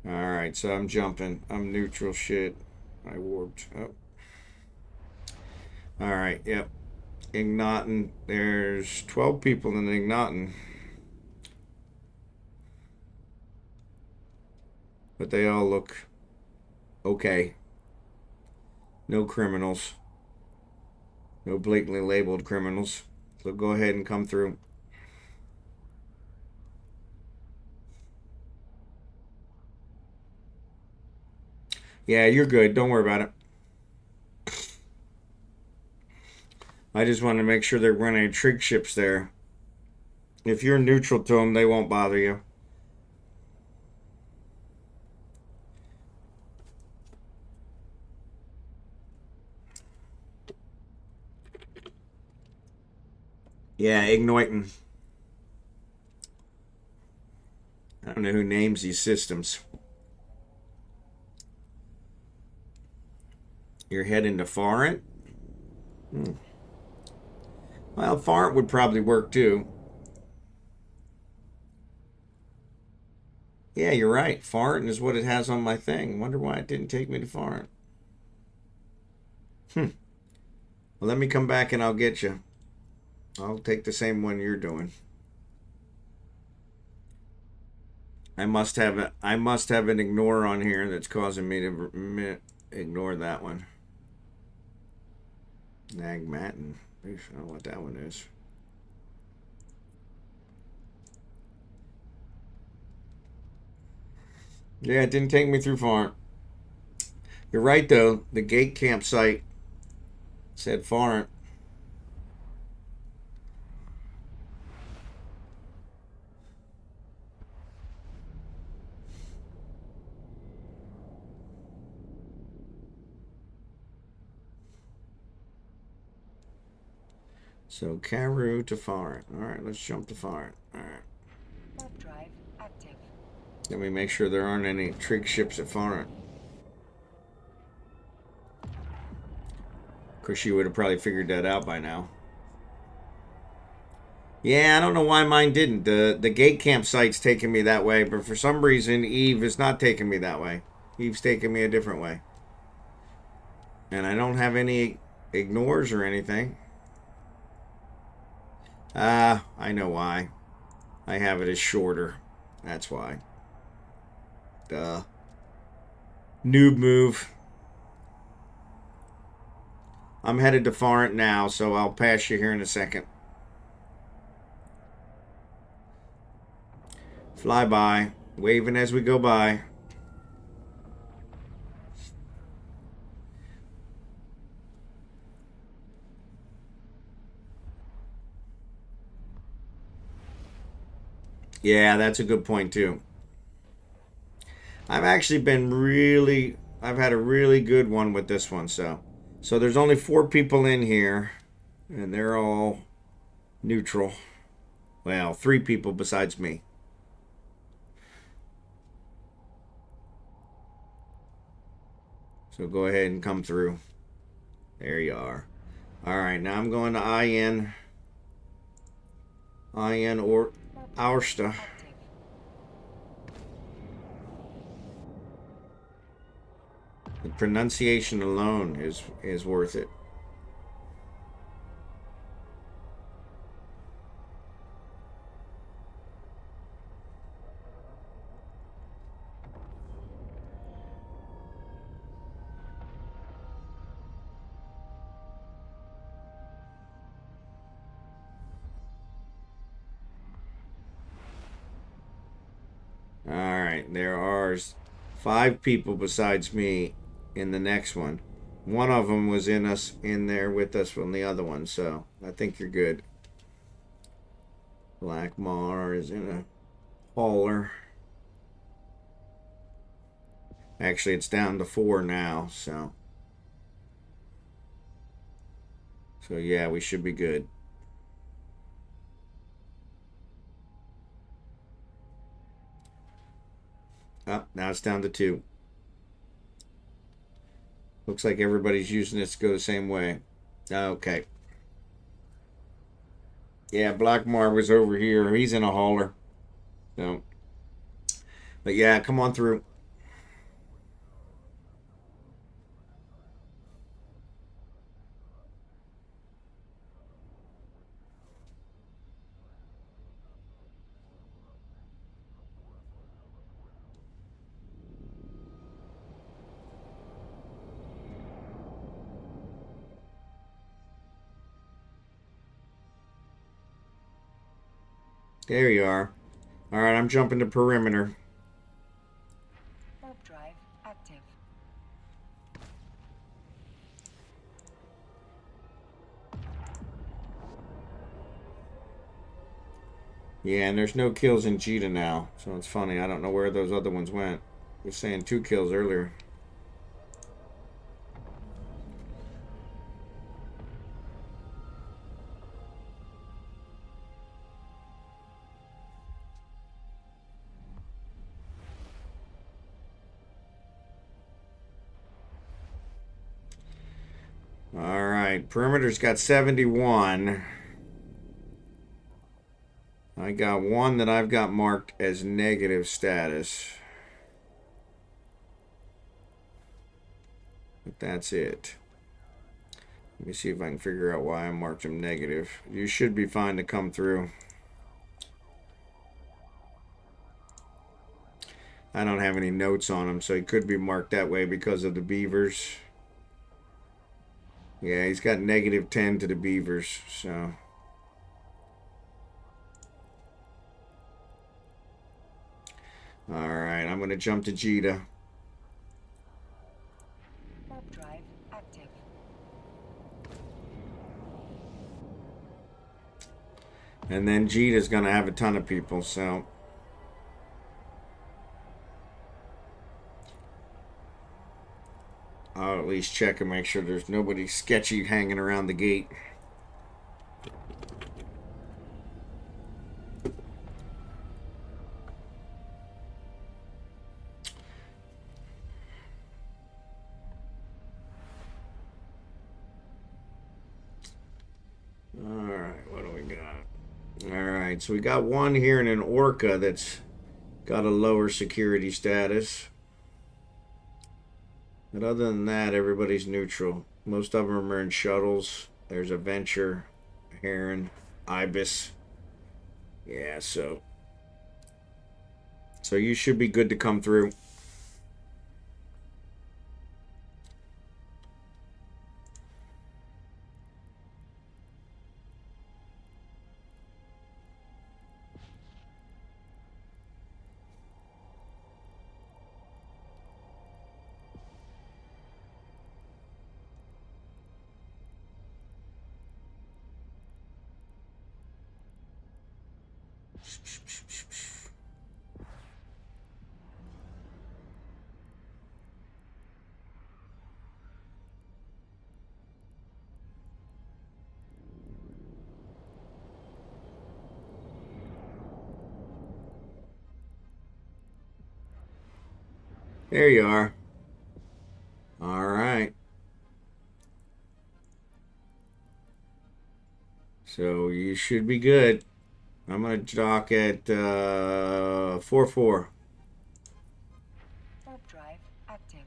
Alright, so I'm jumping. I'm neutral shit. I warped. Oh. Alright, yep. Ignatin. There's 12 people in Ignatin. But they all look okay. No criminals. No blatantly labeled criminals. So go ahead and come through. Yeah, you're good. Don't worry about it. I just want to make sure there weren't any trig ships there. If you're neutral to them, they won't bother you. Yeah, Ignoitin. I don't know who names these systems. You're heading to foreign? Well, foreign would probably work too. Yeah, you're right. Foreign is what it has on my thing. Wonder why it didn't take me to foreign. Well, let me come back and I'll get you. I'll take the same one you're doing. I must have an ignore on here that's causing me to ignore that one. Nagmatin. I don't know what that one is. Yeah, it didn't take me through foreign. You're right though. The gate campsite said foreign. So Carew to foreign. All right, let's jump to foreign. All right. Warp drive active. Let me make sure there aren't any trig ships at foreign. Of course, you would have probably figured that out by now. Yeah, I don't know why mine didn't. The gate campsite's taking me that way, but for some reason Eve is not taking me that way. Eve's taking me a different way. And I don't have any ignores or anything. I know why. I have it as shorter. That's why. Duh. Noob move. I'm headed to foreign now, so I'll pass you here in a second. Fly by, waving as we go by. Yeah, that's a good point too. I've actually I've had a really good one with this one. So there's only 4 people in here, and they're all neutral. Well, 3 people besides me. So go ahead and come through. There you are. All right, now I'm going to IN or Aursta. The pronunciation alone is worth it. All right, there are 5 people besides me in the next one. One of them was in there with us from the other one, so I think you're good. Black Mar is in a hauler. Actually, it's down to 4 now, so yeah, we should be good. Oh, now it's down to 2. Looks like everybody's using this to go the same way. Okay. Yeah, Blackmar was over here. He's in a hauler. So, but yeah, come on through. There you are. All right, I'm jumping to perimeter. Warp drive active. Yeah, and there's no kills in Jita now, so it's funny. I don't know where those other ones went. We were saying 2 kills earlier. right, perimeter's got 71. I got one that I've got marked as negative status. But that's it. Let me see if I can figure out why I marked him negative. You should be fine to come through. I don't have any notes on him, so he could be marked that way because of the beavers. Yeah, he's got negative 10 to the beavers, so. Alright, I'm going to jump to Jita. Warp drive active. And then Jita's going to have a ton of people, so. I'll at least check and make sure there's nobody sketchy hanging around the gate. Alright, what do we got? Alright, so we got one here in an orca that's got a lower security status. But other than that, everybody's neutral. Most of them are in shuttles. There's a venture, a heron, ibis. Yeah, so you should be good to come through. There you are. All right. So you should be good. I'm going to dock at 4-4. Warp drive active.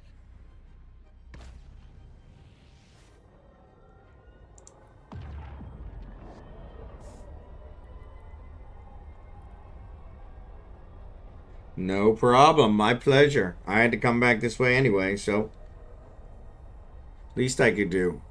No problem. My pleasure. I had to come back this way anyway, so least I could do.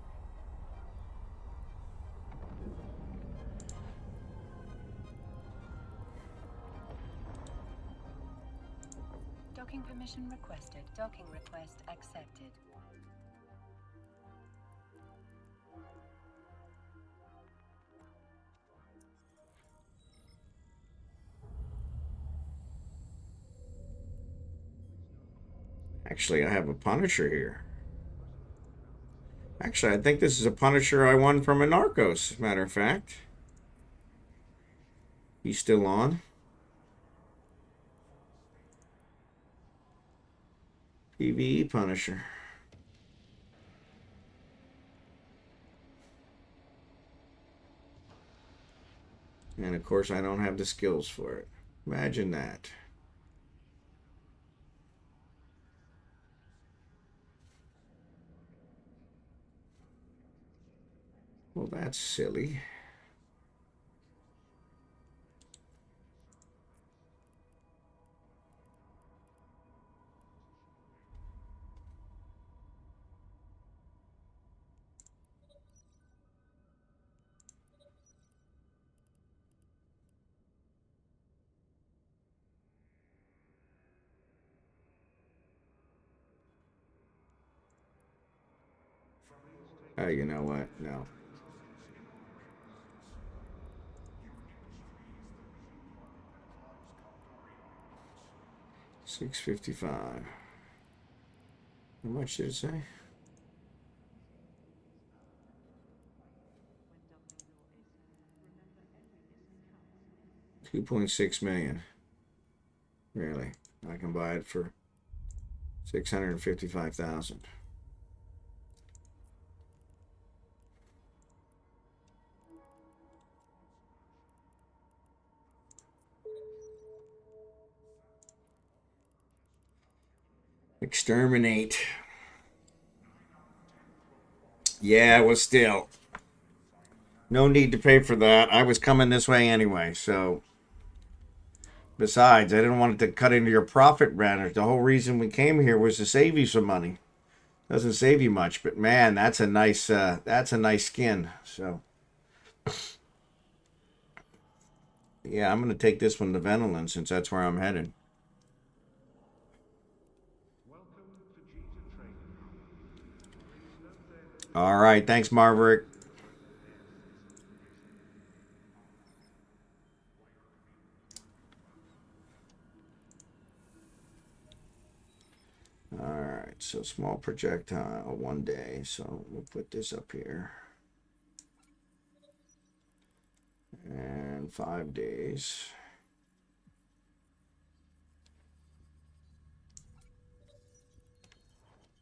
Docking permission requested. Docking request accepted. Actually, I have a Punisher here. Actually, I think this is a Punisher I won from Anarckos, as a matter of fact. He's still on. PvE Punisher. And of course, I don't have the skills for it. Imagine that. Well, that's silly. Oh, you know what? No. $6.55. How much did it say? 2.6 million. Really? I can buy it for 655,000. Exterminate. Yeah, it was still. No need to pay for that. I was coming this way anyway, so. Besides, I didn't want it to cut into your profit matters. The whole reason we came here was to save you some money. Doesn't save you much, but man, that's a nice skin. So yeah, I'm gonna take this one to Venolan since that's where I'm headed. All right, thanks, Marverick. All right, so small projectile, 1 day. So we'll put this up here. And 5 days.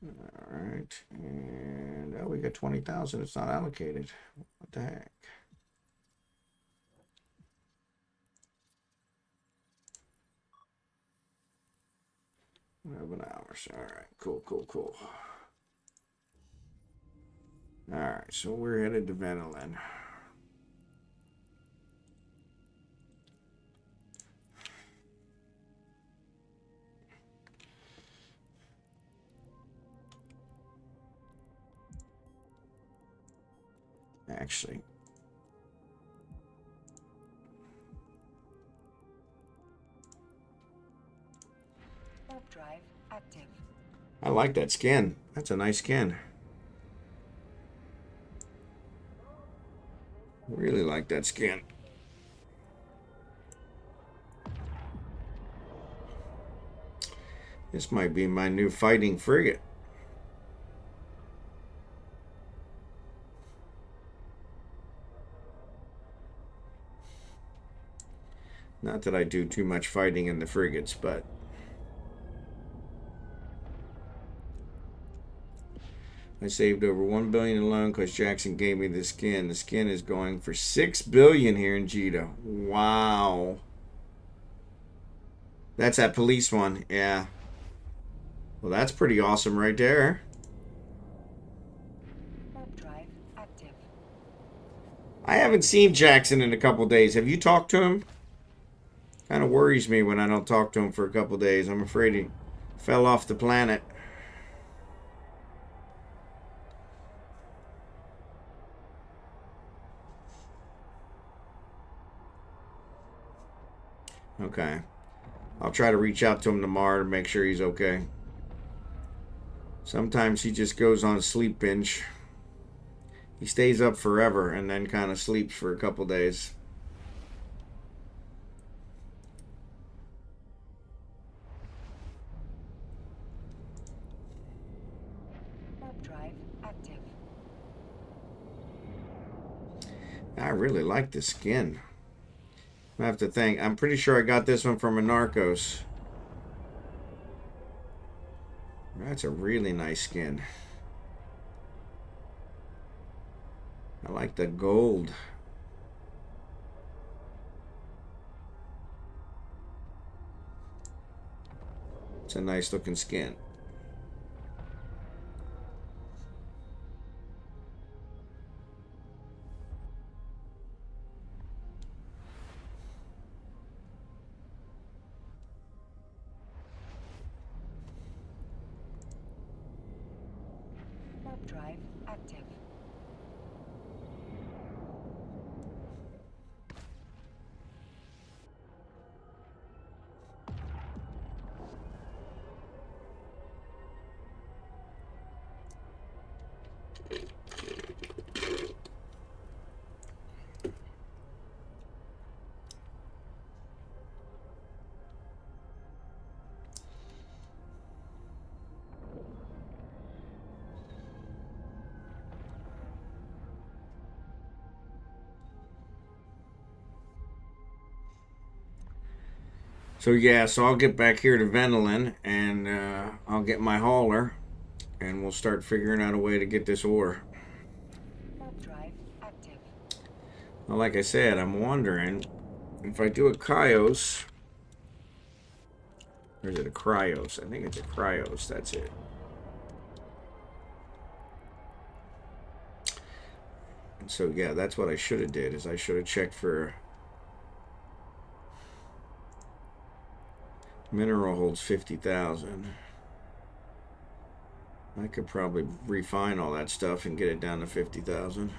All right, and oh, we got 20,000. It's not allocated. What the heck? 11 hours. All right, cool. All right, so we're headed to Venolan. Actually, warp drive active. I like that skin. That's a nice skin. Really like that skin. This might be my new fighting frigate. Not that I do too much fighting in the frigates, but I saved over 1 billion alone because Jackson gave me the skin. The skin is going for 6 billion here in Jita. Wow. That's that police one, yeah. Well, that's pretty awesome right there. Warp drive active. I haven't seen Jackson in a couple days. Have you talked to him? Kind of worries me when I don't talk to him for a couple days. I'm afraid he fell off the planet. Okay. I'll try to reach out to him tomorrow to make sure he's okay. Sometimes he just goes on a sleep binge. He stays up forever and then kind of sleeps for a couple days. Warp drive active. I really like the skin. I have to think. I'm pretty sure I got this one from Anarckos. That's a really nice skin. I like the gold. It's a nice looking skin. Warp drive active. So yeah, so I'll get back here to Venolan and I'll get my hauler and we'll start figuring out a way to get this ore. Warp drive active. Well, like I said, I'm wondering if I do a Kaios, Or is it a cryos? I think it's a cryos. That's it. And so, yeah, that's what I should have did, is I should have checked for... Mineral holds 50,000. I could probably refine all that stuff and get it down to 50,000.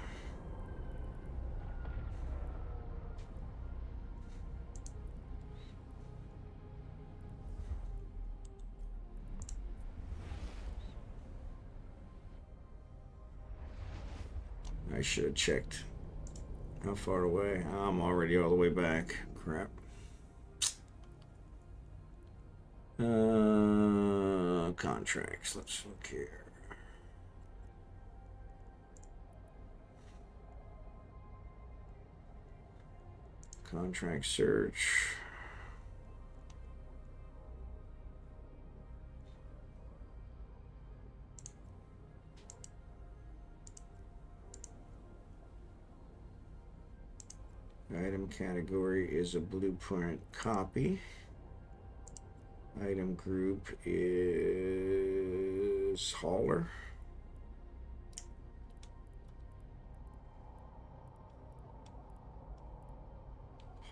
I should have checked how far away. I'm already all the way back. Crap. Contracts. Let's look here. Contract search. Item category is a blueprint copy. Item group is hauler.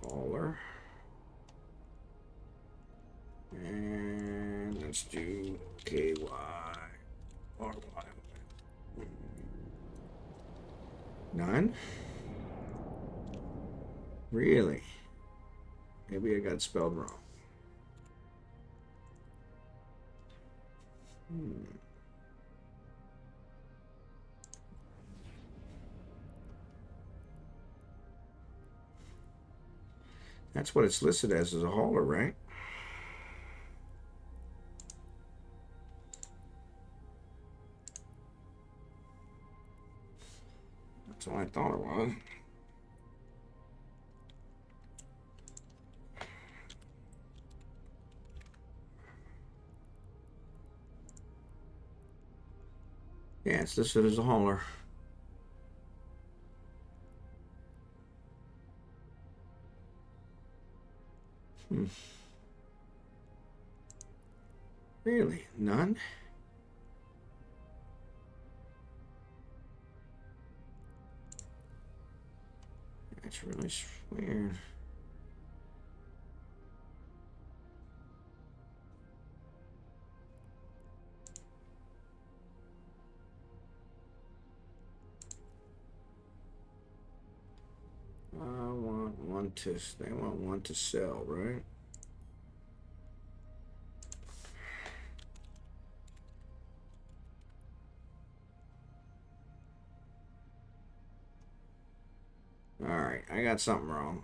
Hauler. And let's do KY. RY. None? Really? Maybe I got spelled wrong. That's what it's listed as a hauler, right? That's what I thought it was. Yeah, it's listed as a hauler. Really? None? That's really weird. They want one to sell, right? All right, I got something wrong.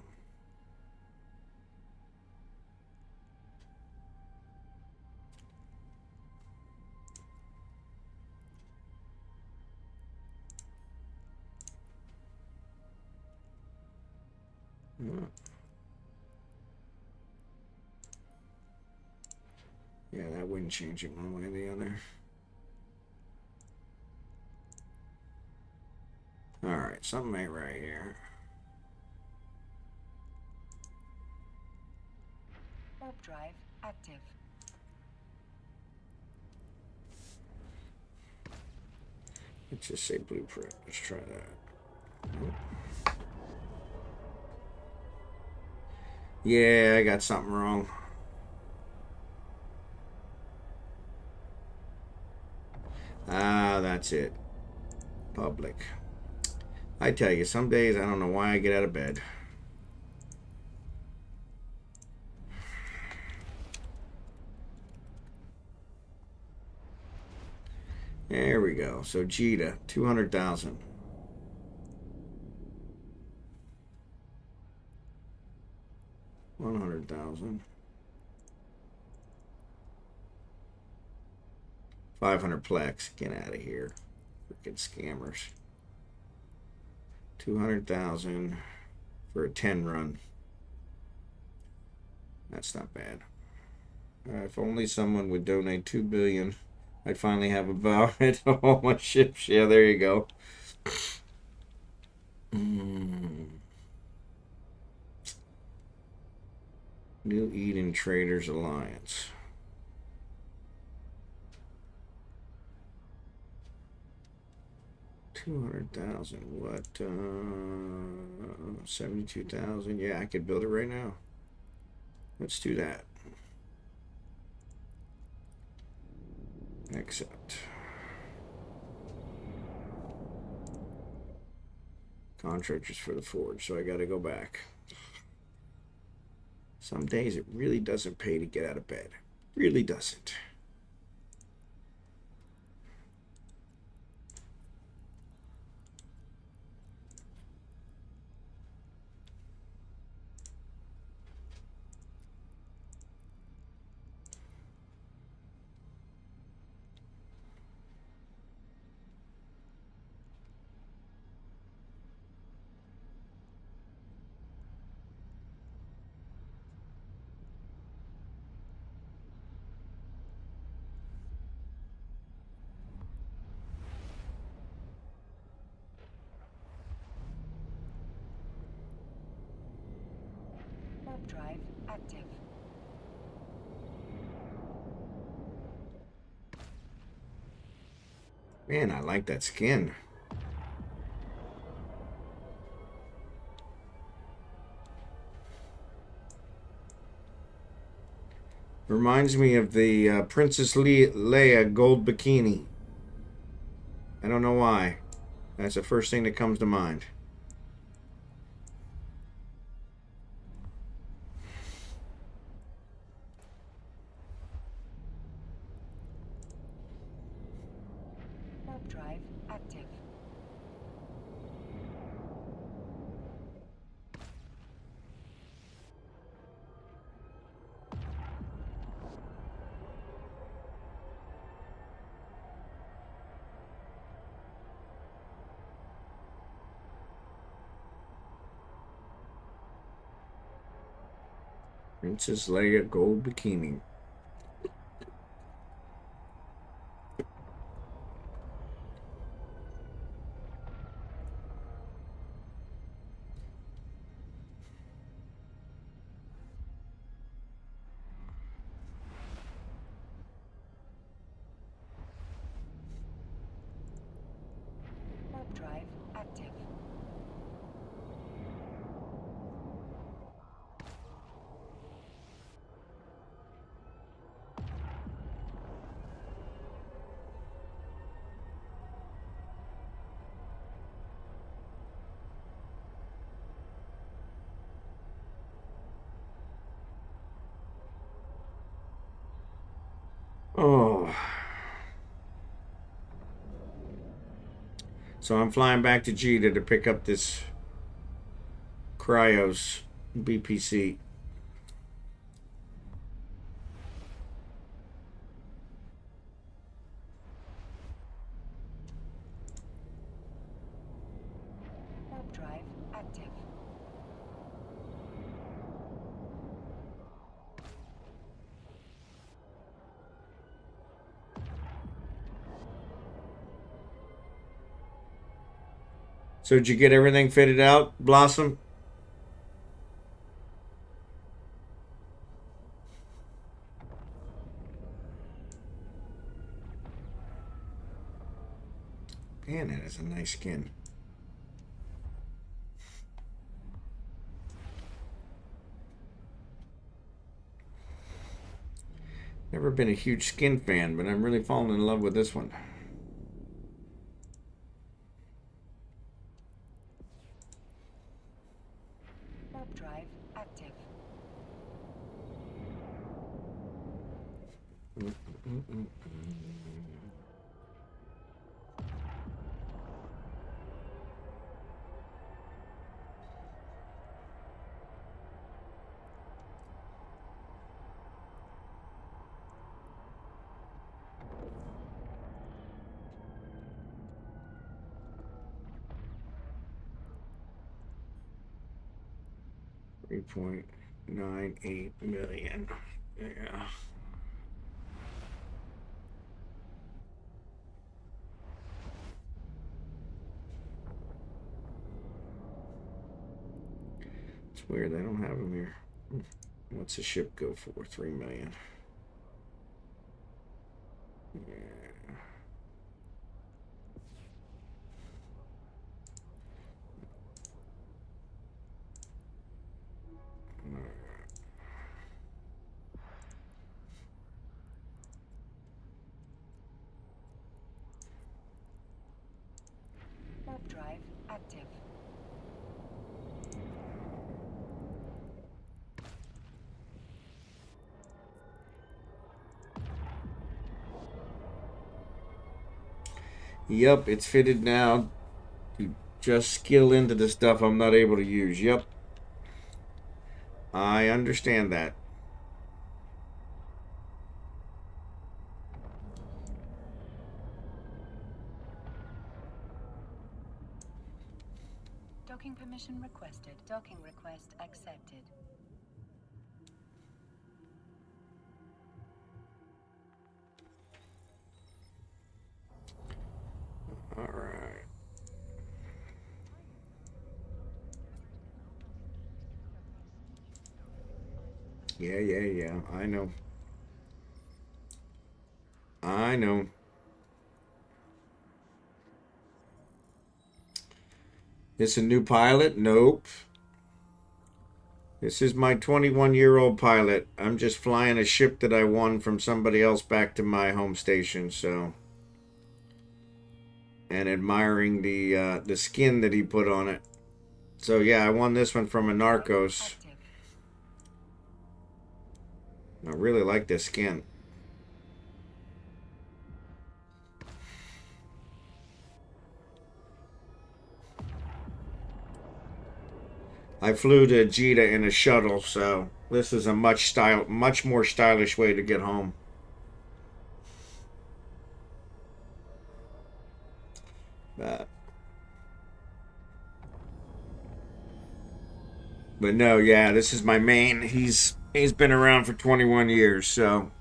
Yeah, that wouldn't change it one way or the other. All right, something ain't right here. Warp drive active. Let's just say blueprint. Let's try that. Nope. Yeah, I got something wrong. Ah, that's it. Public. I tell you, some days I don't know why I get out of bed. There we go. So Jita, 200,000. $100,000. 500 plex. Get out of here. Freaking scammers. 200,000 for a 10 run. That's not bad. If only someone would donate 2 billion, I'd finally have a bow at all my ships. Yeah, there you go. New Eden Traders Alliance. 200,000. What? 72,000. Yeah, I could build it right now. Let's do that. Accept. Contractors for the forge, so I got to go back. Some days it really doesn't pay to get out of bed. Really doesn't. Warp drive active. Man, I like that skin. Reminds me of the Princess Leia gold bikini. I don't know why. That's the first thing that comes to mind. Warp drive active. Princess Leia gold bikini. Warp drive active. Oh. So I'm flying back to Jita to pick up this Cryos BPC. Warp drive active. So did you get everything fitted out, Blossom? Man, that is a nice skin. Never been a huge skin fan, but I'm really falling in love with this one. Warp drive active. $3.98 million. Yeah. It's weird, they don't have them here. What's the ship go for? 3 million. Yeah. Yep, it's fitted now. You just skill into the stuff I'm not able to use. Yep. I understand that. Docking permission requested. Docking request accepted. All right. Yeah. I know. I know. This a new pilot? Nope. This is my 21-year-old pilot. I'm just flying a ship that I won from somebody else back to my home station, so. And admiring the skin that he put on it. So yeah, I won this one from Anarckos. I really like this skin. I flew to Jeddah in a shuttle, so this is a much more stylish way to get home. But no, yeah, this is my main. He's been around for 21 years, so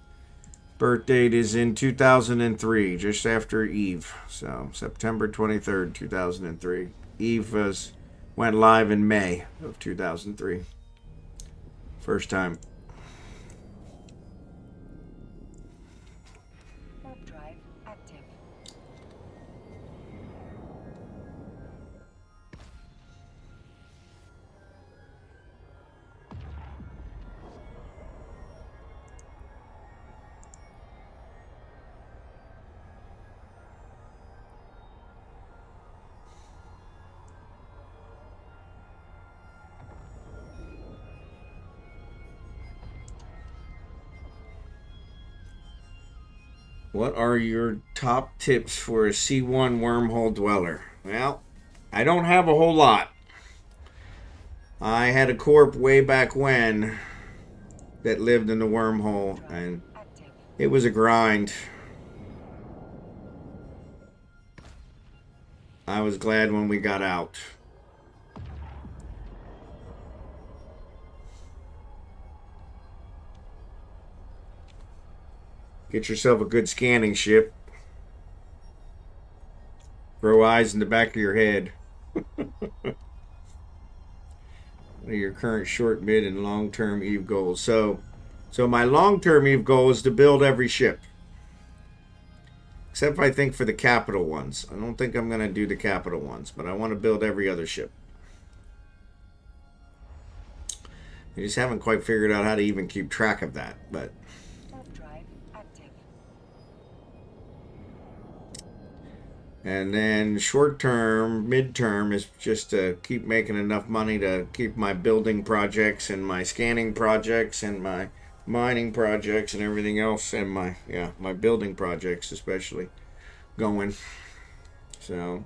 birth date is in 2003, just after Eve. So September 23rd, 2003. Eve went live in May of 2003. First time. Warp drive active. What are your top tips for a C1 wormhole dweller? Well, I don't have a whole lot. I had a corp way back when that lived in the wormhole, and it was a grind. I was glad when we got out. Get yourself a good scanning ship. Grow eyes in the back of your head. What are your current short, mid, and long-term Eve goals? So my long-term Eve goal is to build every ship. Except I think for the capital ones. I don't think I'm going to do the capital ones, but I want to build every other ship. I just haven't quite figured out how to even keep track of that, but... And then short term, mid term is just to keep making enough money to keep my building projects and my scanning projects and my mining projects and everything else, and my building projects especially going. So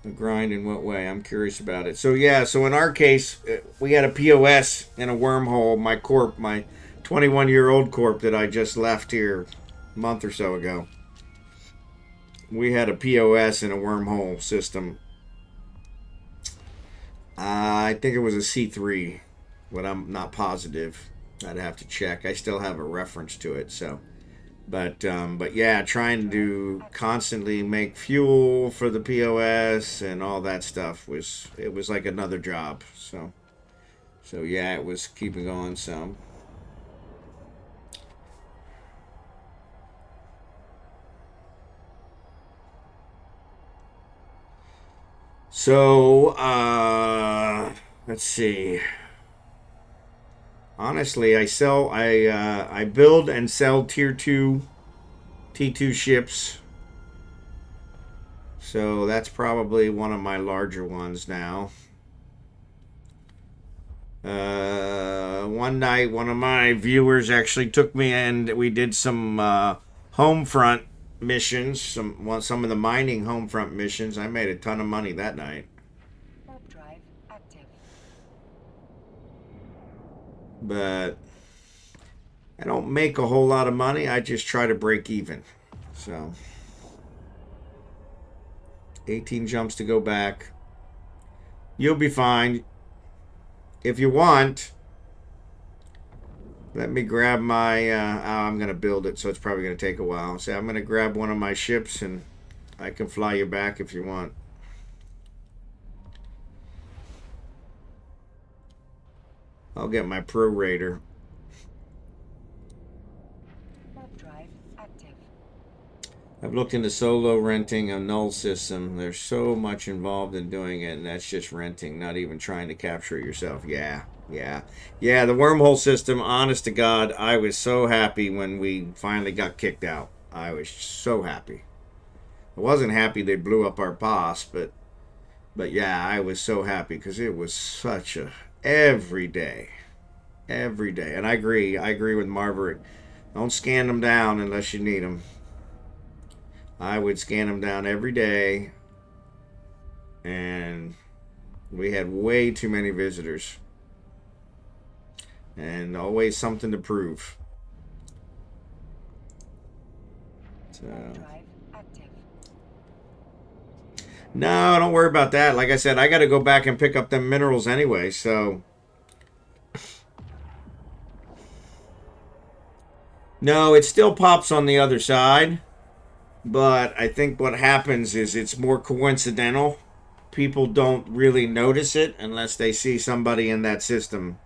a grind in what way? I'm curious about it. So yeah, so in our case, we had a POS in a wormhole. My corp, my 21-year-old corp that I just left here a month or so ago. We had a POS in a wormhole system. I think it was a C3, but I'm not positive. I'd have to check. I still have a reference to it. So, but yeah, trying to constantly make fuel for the POS and all that stuff was like another job. So yeah, it was keeping going some. So, let's see. Honestly, I build and sell tier 2 T2 ships. So that's probably one of my larger ones now. One night, one of my viewers actually took me and we did some home front missions, some of the mining home front missions. I made a ton of money that night. Warp drive active. But I don't make a whole lot of money. I just try to break even. So 18 jumps to go back. You'll be fine. If you want, let me grab my... I'm going to build it, so it's probably going to take a while. So I'm going to grab one of my ships, and I can fly you back if you want. I'll get my Pro Raider. Warp drive active. I've looked into solo renting a null system. There's so much involved in doing it, and that's just renting, not even trying to capture it yourself. Yeah, the wormhole system, honest to God, I was so happy when we finally got kicked out. I was so happy. I wasn't happy they blew up our boss, but yeah, I was so happy because it was such a every day. And I agree with Marverick. Don't scan them down unless you need them. I would scan them down every day, and we had way too many visitors, and always something to prove. So, no, don't worry about that. Like I said, I got to go back and pick up them minerals anyway, so... No, it still pops on the other side, but I think what happens is it's more coincidental. People don't really notice it unless they see somebody in that system.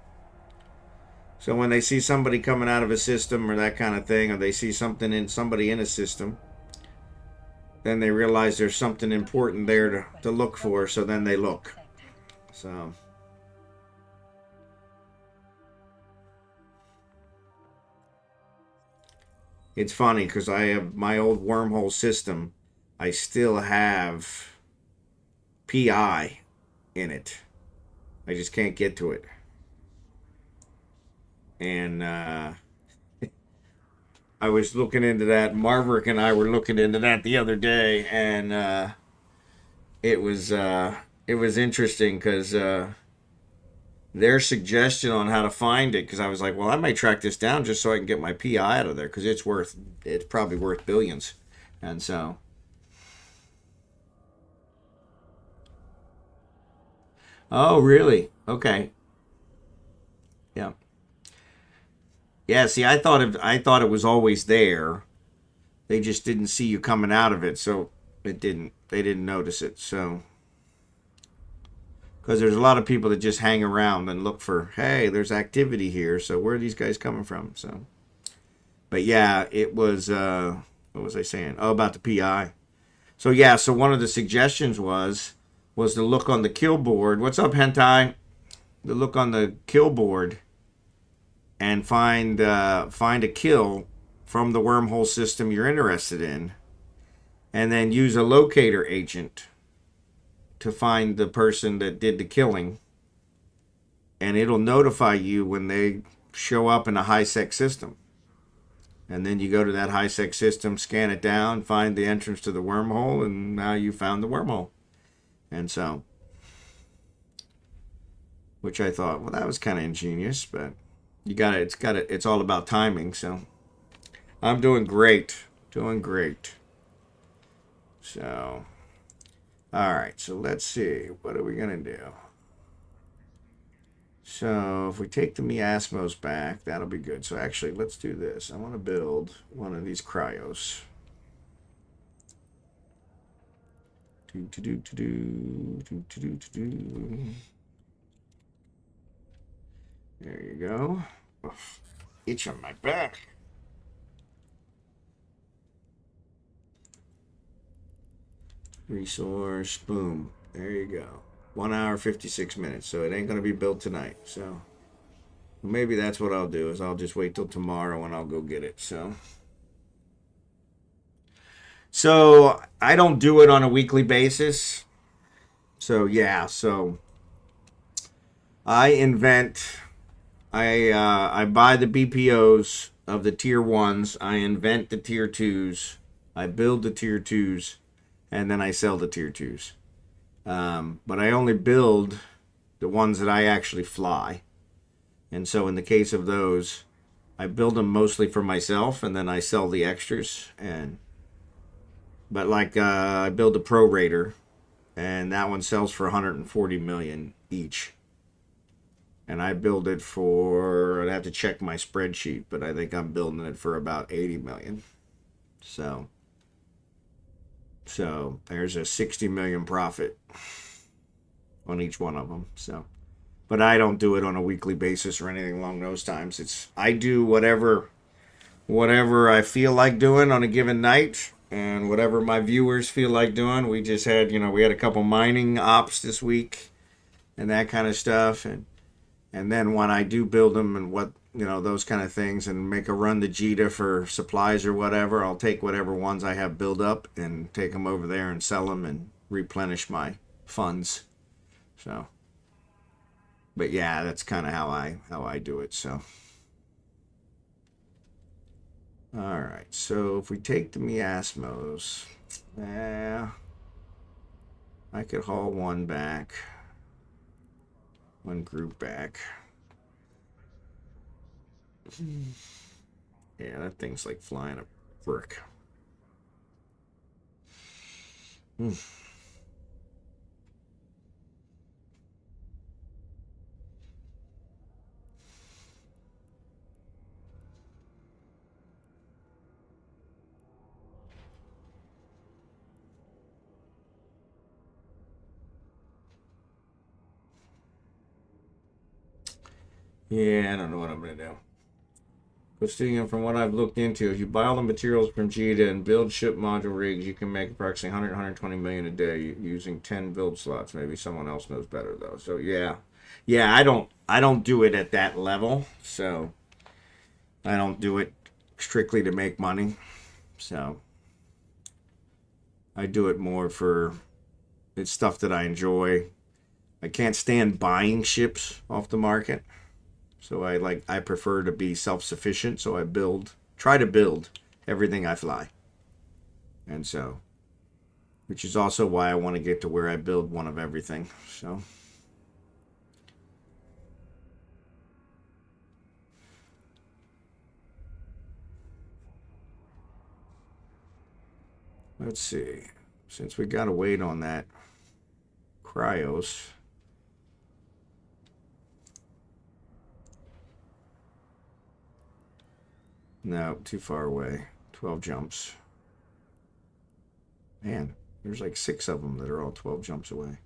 So when they see somebody coming out of a system or that kind of thing, or they see somebody in a system, then they realize there's something important there to look for, so then they look. So... It's funny because I have my old wormhole system. I still have PI in it. I just can't get to it. And I was looking into that. Marverick and I were looking into that the other day, and it was interesting because their suggestion on how to find it, because I was like, well, I might track this down just so I can get my PI out of there, because it's probably worth billions. And so... Oh, really? Okay. Yeah. Yeah, see, I thought it was always there. They just didn't see you coming out of it, so they didn't notice it. So... Because there's a lot of people that just hang around and look for, hey, there's activity here, so where are these guys coming from? So, but yeah, it was, what was I saying? Oh, about the PI. So yeah, so one of the suggestions was to look on the kill board. What's up, Hentai? To look on the kill board and find a kill from the wormhole system you're interested in, and then use a locator agent to find the person that did the killing, and it'll notify you when they show up in a high-sec system. And then you go to that high-sec system, scan it down, find the entrance to the wormhole, and now you found the wormhole. And so, which I thought, well, that was kind of ingenious, but it's all about timing. So I'm doing great. So, all right, so let's see. What are we going to do? So if we take the miasmos back, that'll be good. So actually, let's do this. I want to build one of these cryos. There you go. Oh, itch on my back. Resource, boom. There you go. 1 hour, 56 minutes. So it ain't going to be built tonight. So maybe that's what I'll do, is I'll just wait till tomorrow and I'll go get it. So I don't do it on a weekly basis. So yeah, so I buy the BPOs of the tier 1s. I invent the tier 2s. I build the tier 2s, and then I sell the tier 2s. But I only build the ones that I actually fly. And so in the case of those, I build them mostly for myself, and then I sell the extras. But like I build a Pro Raider, and that one sells for 140 million each. And I build it for, I'd have to check my spreadsheet, but I think I'm building it for about 80 million. So there's a 60 million profit on each one of them. So, but I don't do it on a weekly basis or anything along those times. I do whatever I feel like doing on a given night, and whatever my viewers feel like doing. We just had, we had a couple mining ops this week and that kind of stuff. And then when I do build them and those kind of things, and make a run to Jita for supplies or whatever, I'll take whatever ones I have built up and take them over there and sell them and replenish my funds. So, but yeah, that's kind of how I do it. So, all right. So if we take the miasmos, I could haul one back, one group back. Yeah, that thing's like flying a brick. Yeah, I don't know what I'm going to do. Coustilian, from what I've looked into, if you buy all the materials from Jita and build ship module rigs, you can make approximately 120 million a day using 10 build slots. Maybe someone else knows better though. So yeah, I don't do it at that level. So I don't do it strictly to make money. So I do it more for, it's stuff that I enjoy. I can't stand buying ships off the market. So I prefer to be self-sufficient. So I try to build everything I fly. And so, which is also why I want to get to where I build one of everything. So, let's see. Since we got to wait on that cryos. No, too far away. 12 jumps. Man, there's like 6 of them that are all 12 jumps away.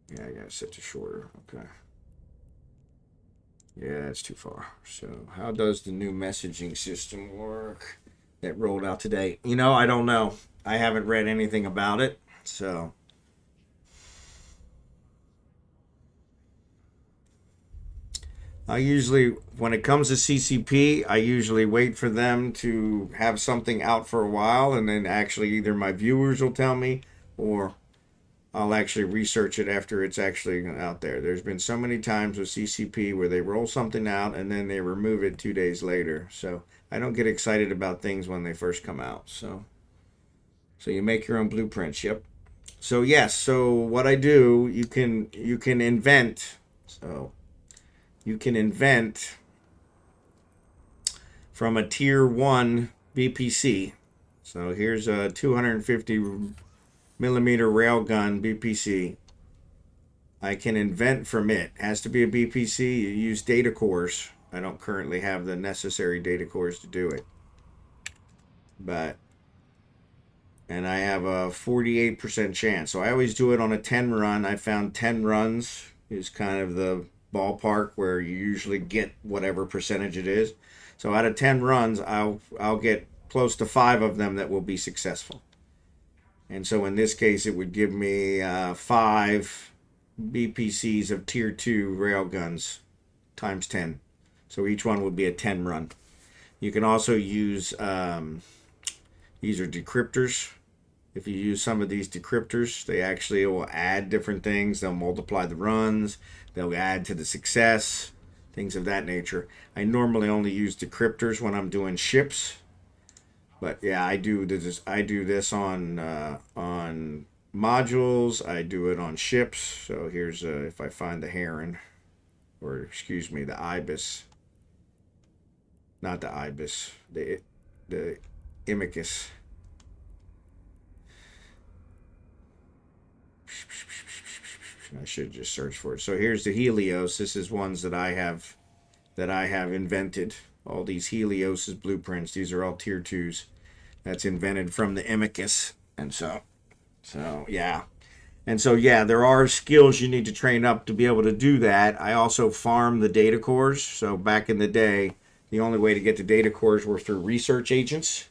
Yeah, I gotta set to shorter. Okay. Yeah, it's too far. So, how does the new messaging system work that rolled out today? I don't know. I haven't read anything about it. So, I usually, when it comes to CCP, I usually wait for them to have something out for a while, and then actually either my viewers will tell me, or I'll actually research it after it's actually out there. There's been so many times with CCP where they roll something out and then they remove it 2 days later. So I don't get excited about things when they first come out. So you make your own blueprints. Yep. So yes. So what I do, you can invent. So you can invent from a tier 1 BPC. So here's a 250 millimeter railgun BPC. I can invent from it. Has to be a BPC. You use data cores. I don't currently have the necessary data cores to do it. And I have a 48% chance. So I always do it on a 10 run. I found 10 runs is kind of the ballpark where you usually get whatever percentage it is. So out of 10 runs, I'll get close to 5 of them that will be successful. And so in this case, it would give me 5 BPCs of tier 2 railguns times 10. So each one would be a 10 run. You can also use, these are decryptors. If you use some of these decryptors, they actually will add different things. They'll multiply the runs. They'll add to the success. things of that nature. I normally only use decryptors when I'm doing ships, but yeah, I do this. I do this on modules. I do it on ships. So here's if I find the heron, or excuse me, the ibis, not the ibis, the imicus. I should just search for it. So here's the Helios. This is ones that I have invented. All these Helios's blueprints. These are all tier 2s. That's invented from the imicus. And so yeah. And so yeah, there are skills you need to train up to be able to do that. I also farm the data cores. So back in the day, the only way to get the data cores were through research agents.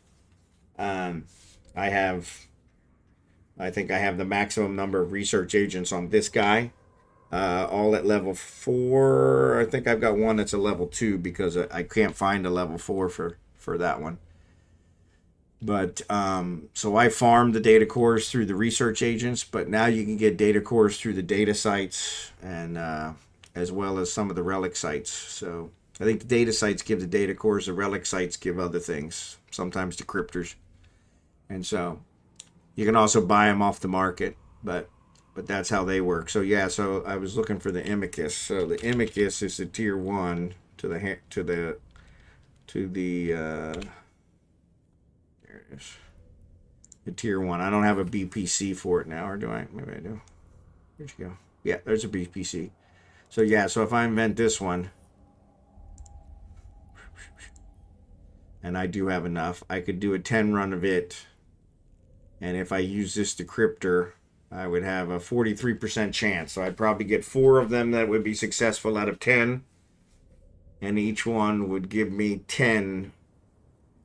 I think I have the maximum number of research agents on this guy. All at level 4. I think I've got one that's a level 2 because I can't find a level 4 for that one. But so I farmed the data cores through the research agents, but now you can get data cores through the data sites and as well as some of the relic sites. So I think the data sites give the data cores, the relic sites give other things, sometimes decryptors. And so you can also buy them off the market, but that's how they work. So yeah, so I was looking for the imicus. So the imicus is the tier 1 to the there it is. The tier 1. I don't have a BPC for it now, or do I? Maybe I do. Where'd you go? Yeah, there's a BPC. So yeah, so if I invent this one, and I do have enough, I could do a 10 run of it. And if I use this decryptor, I would have a 43% chance. So I'd probably get 4 of them that would be successful out of 10. And each one would give me 10.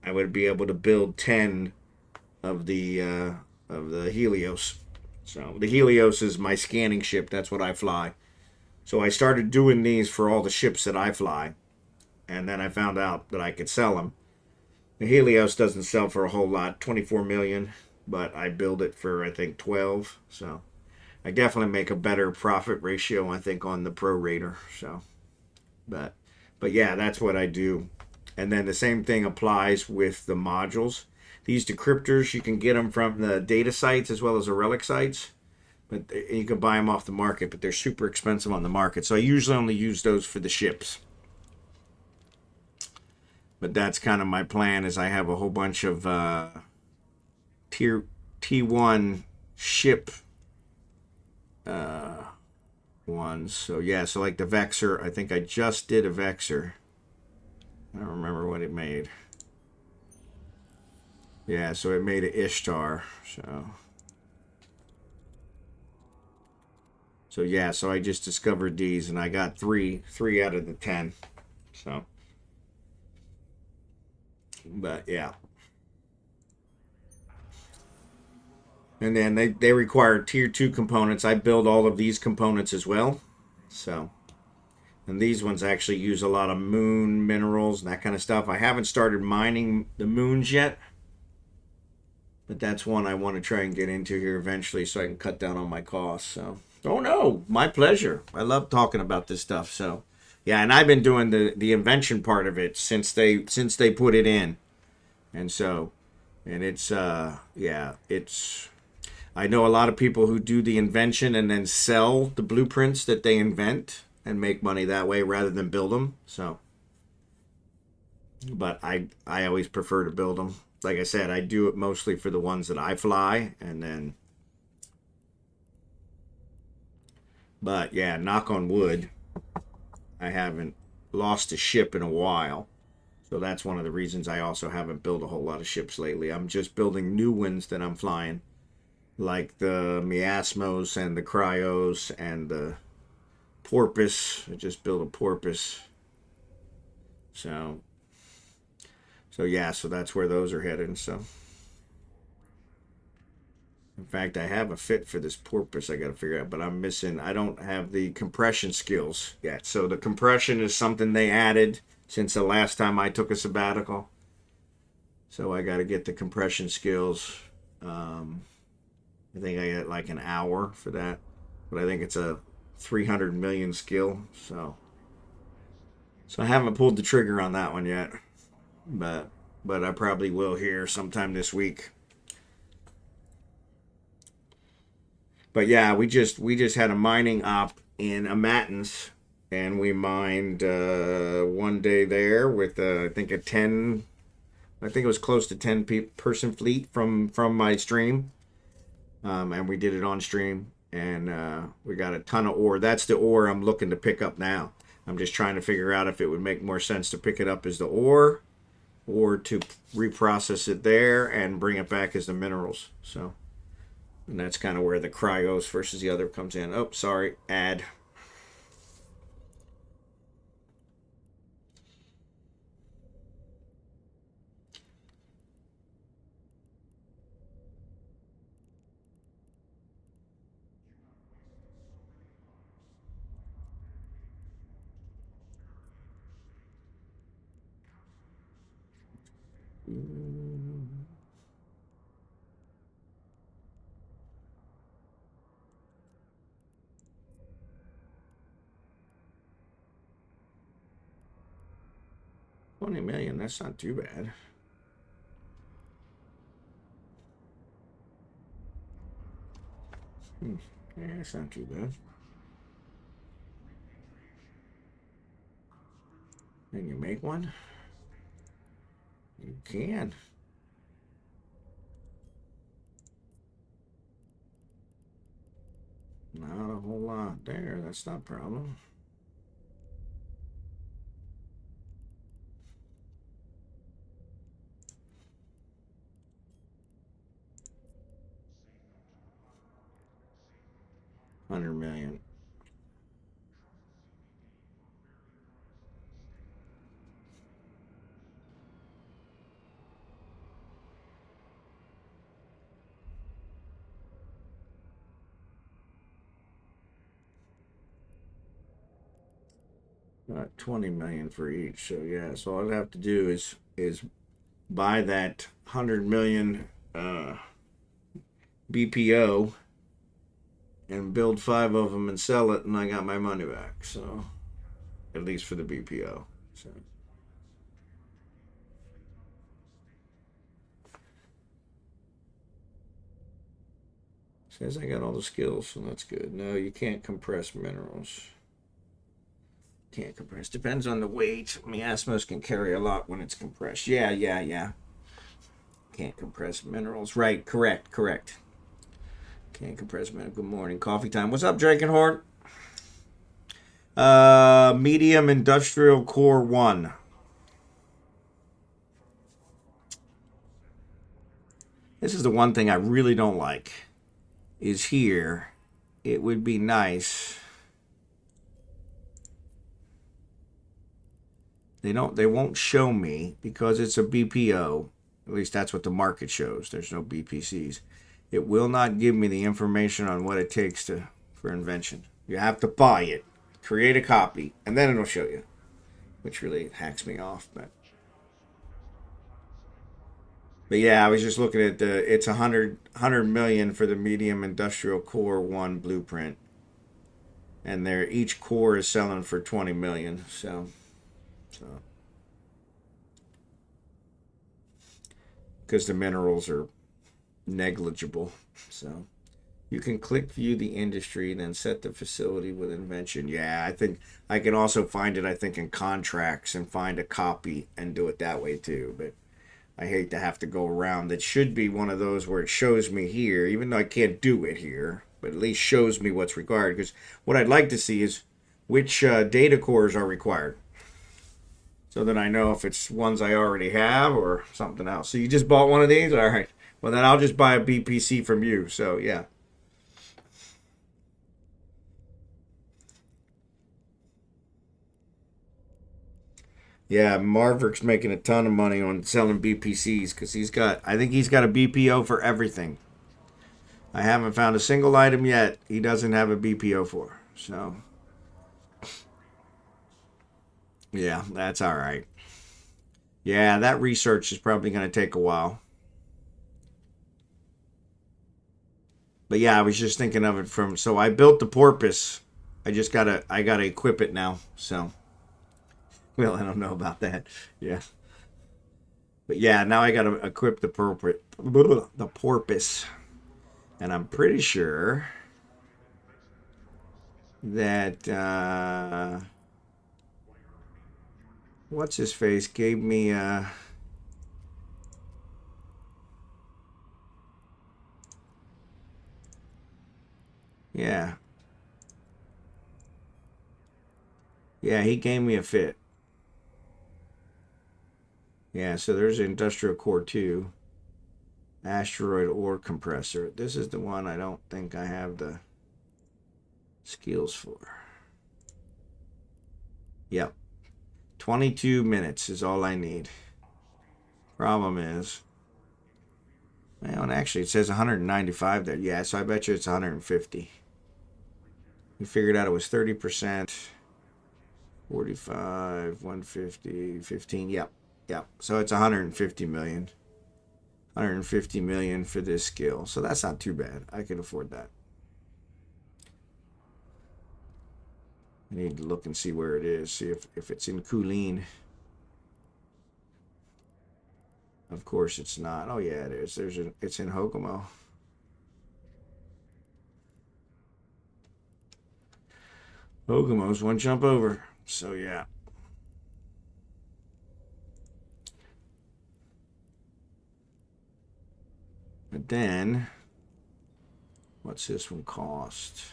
I would be able to build 10 of the Helios. So the Helios is my scanning ship. That's what I fly. So I started doing these for all the ships that I fly. And then I found out that I could sell them. The Helios doesn't sell for a whole lot, 24 million. But I build it for, I think, 12. So I definitely make a better profit ratio, I think, on the Pro Raider. So, but yeah, that's what I do. And then the same thing applies with the modules. These decryptors, you can get them from the data sites as well as the relic sites. But you can buy them off the market, but they're super expensive on the market. So I usually only use those for the ships. But that's kind of my plan, is I have a whole bunch of tier T1 ship ones. So yeah, so like the Vexor, I think I just did a Vexor. I don't remember what it made. Yeah, so it made an Ishtar. So yeah, so I just discovered these and I got three out of the 10. So, but yeah. And then they require tier 2 components. I build all of these components as well. So, and these ones actually use a lot of moon minerals and that kind of stuff. I haven't started mining the moons yet. But that's one I want to try and get into here eventually so I can cut down on my costs. So, oh no, my pleasure. I love talking about this stuff. So, yeah, and I've been doing the invention part of it since they put it in. And so, and it's yeah, it's, I know a lot of people who do the invention and then sell the blueprints that they invent and make money that way rather than build them. So, but I always prefer to build them. Like I said, I do it mostly for the ones that I fly, and then, but yeah, knock on wood, I haven't lost a ship in a while. So that's one of the reasons I also haven't built a whole lot of ships lately. I'm just building new ones that I'm flying, like the miasmos and the cryos and the porpoise. I just built a porpoise. So yeah, so that's where those are headed. So, in fact, I have a fit for this porpoise I got to figure out, but I don't have the compression skills yet. So the compression is something they added since the last time I took a sabbatical. So I got to get the compression skills. I think I get like an hour for that, but I think it's a 300 million skill. So So I haven't pulled the trigger on that one yet, but I probably will here sometime this week. But yeah, we just had a mining op in Matins, and we mined one day there with I think a 10, I think it was close to 10 person fleet from my stream, and we did it on stream, and we got a ton of ore. That's the ore I'm looking to pick up now. I'm just trying to figure out if it would make more sense to pick it up as the ore or to reprocess it there and bring it back as the minerals. So, and that's kind of where the cryos versus the other comes in. Oh, sorry, add. $20 million, that's not too bad. Yeah, it's not too bad. Can you make one? You can. Not a whole lot there. That's not a problem. $100 million. About 20 million for each. So yeah, so all I'd have to do is buy that 100 million BPO and build 5 of them and sell it, and I got my money back. So at least for the BPO. So says I got all the skills, so that's good. No, you can't compress minerals. Can't compress. Depends on the weight. Miasmos can carry a lot when it's compressed. Yeah. Can't compress minerals. Right, correct. Can't compress minerals. Good morning. Coffee time. What's up, drachenhort? Medium industrial core 1. This is the one thing I really don't like. Is here. It would be nice. They won't show me because it's a BPO. At least that's what the market shows. There's no BPCs. It will not give me the information on what it takes for invention. You have to buy it, create a copy, and then it'll show you, which really hacks me off. But yeah, I was just looking at it's 100 million for the medium industrial core 1 blueprint, and each core is selling for 20 million. So because the minerals are negligible. So you can click view the industry, then set the facility with invention. Yeah, I think I can also find it, I think, in contracts and find a copy and do it that way too. But I hate to have to go around. It should be one of those where it shows me here, even though I can't do it here, but at least shows me what's required. Because what I'd like to see is which data cores are required, so that I know if it's ones I already have or something else. So you just bought one of these? All right. Well, then I'll just buy a BPC from you. So, yeah. Yeah, Marvick's making a ton of money on selling BPCs because I think he's got a BPO for everything. I haven't found a single item yet he doesn't have a BPO for. So, yeah, that's all right. Yeah, that research is probably going to take a while. But yeah, I was just thinking of it so I built the porpoise. I gotta equip it now. So Well, I don't know about that. Yeah. But yeah, now I got to equip the porpoise. And I'm pretty sure that what's his face gave me yeah. Yeah, he gave me a fit. Yeah, so there's Industrial Core 2. Asteroid ore compressor. This is the one I don't think I have the skills for. Yep. 22 minutes is all I need. Problem is, well, and actually it says 195 there. Yeah, so I bet you it's 150. We figured out it was 30%. 45, 150, 15. Yep. Yep. So it's 150 million. 150 million for this skill. So that's not too bad. I can afford that. I need to look and see where it is. See if it's in Coustilian. Of course it's not. Oh yeah, it is. It's in Hokomo. Hokomo's one jump over. So yeah. But then, what's this one cost?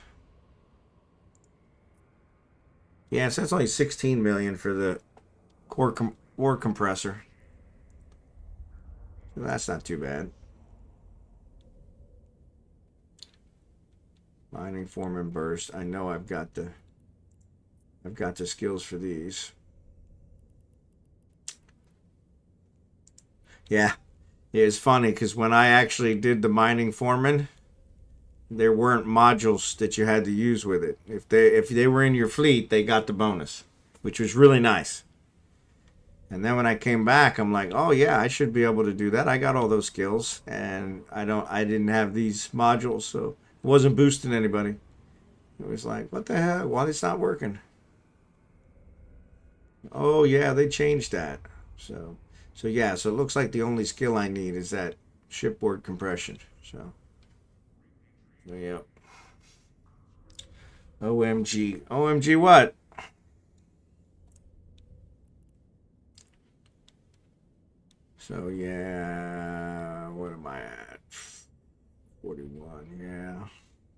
Yeah, so that's only 16 million for the core compressor. So that's not too bad. Mining foreman burst. I know I've got the skills for these. Yeah. It's funny because when I actually did the mining foreman, there weren't modules that you had to use with it. If they were in your fleet, they got the bonus, which was really nice. And then when I came back, I'm like, oh yeah, I should be able to do that. I got all those skills, and I didn't have these modules, so it wasn't boosting anybody. It was like, what the hell? Why it's not working? Oh yeah, they changed that. So yeah, so it looks like the only skill I need is that shipboard compression. So yep. OMG. OMG what? So yeah, what am I at? 41, yeah.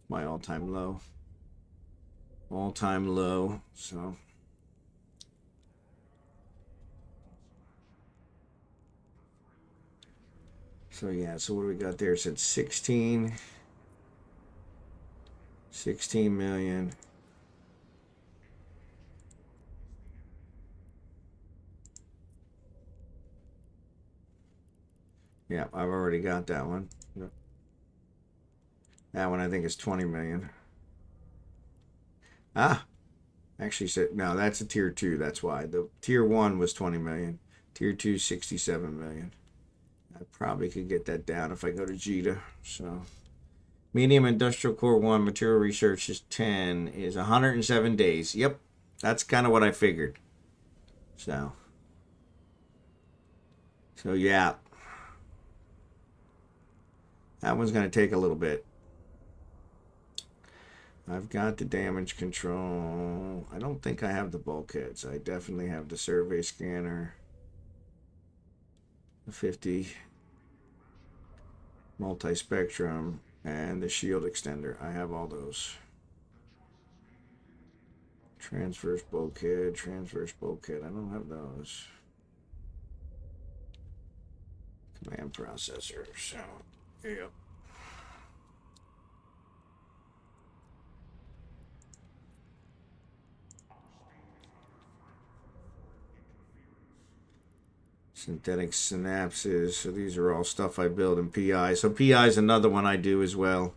My all-time low. All-time low. So yeah, so what do we got there? It said 16 million. Yeah, I've already got that one. That one I think is 20 million. Ah, actually said no, that's a tier 2, that's why. The tier 1 was 20 million. Tier 2 67 million. I probably could get that down if I go to JITA. So medium industrial core 1 material research is 10 is 107 days. Yep. That's kind of what I figured. So yeah. That one's going to take a little bit. I've got the damage control. I don't think I have the bulkheads. I definitely have the survey scanner. The 50 multi-spectrum and the shield extender. I have all those. Transverse bulkhead. I don't have those. Command processor. So, yep. Synthetic synapses. So these are all stuff I build in PI. So PI is another one I do as well,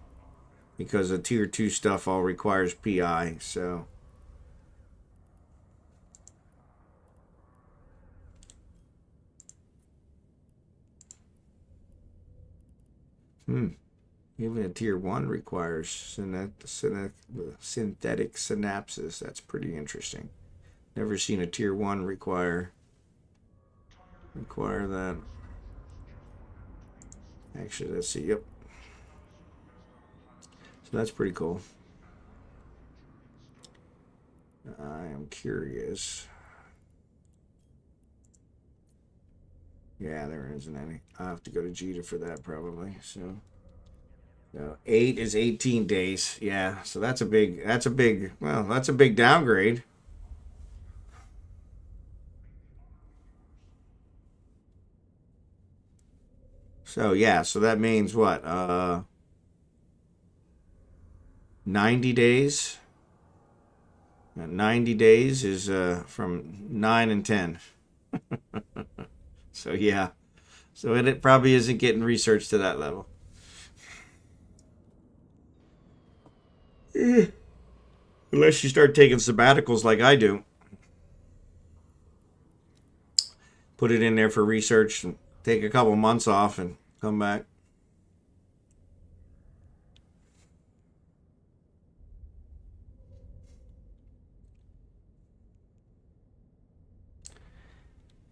because the tier 2 stuff all requires PI. So even a tier 1 requires synthetic synapses. That's pretty interesting. Never seen a tier 1 require that. Actually, let's see. Yep. So that's pretty cool. I am curious. Yeah, there isn't any. I'll have to go to Jita for that probably. So 8 is 18 days. Yeah, so that's a big downgrade. So yeah, so that means what? 90 days. 90 days is from 9 and 10. So yeah. So it probably isn't getting research to that level. Unless you start taking sabbaticals like I do. Put it in there for research and take a couple months off and come back.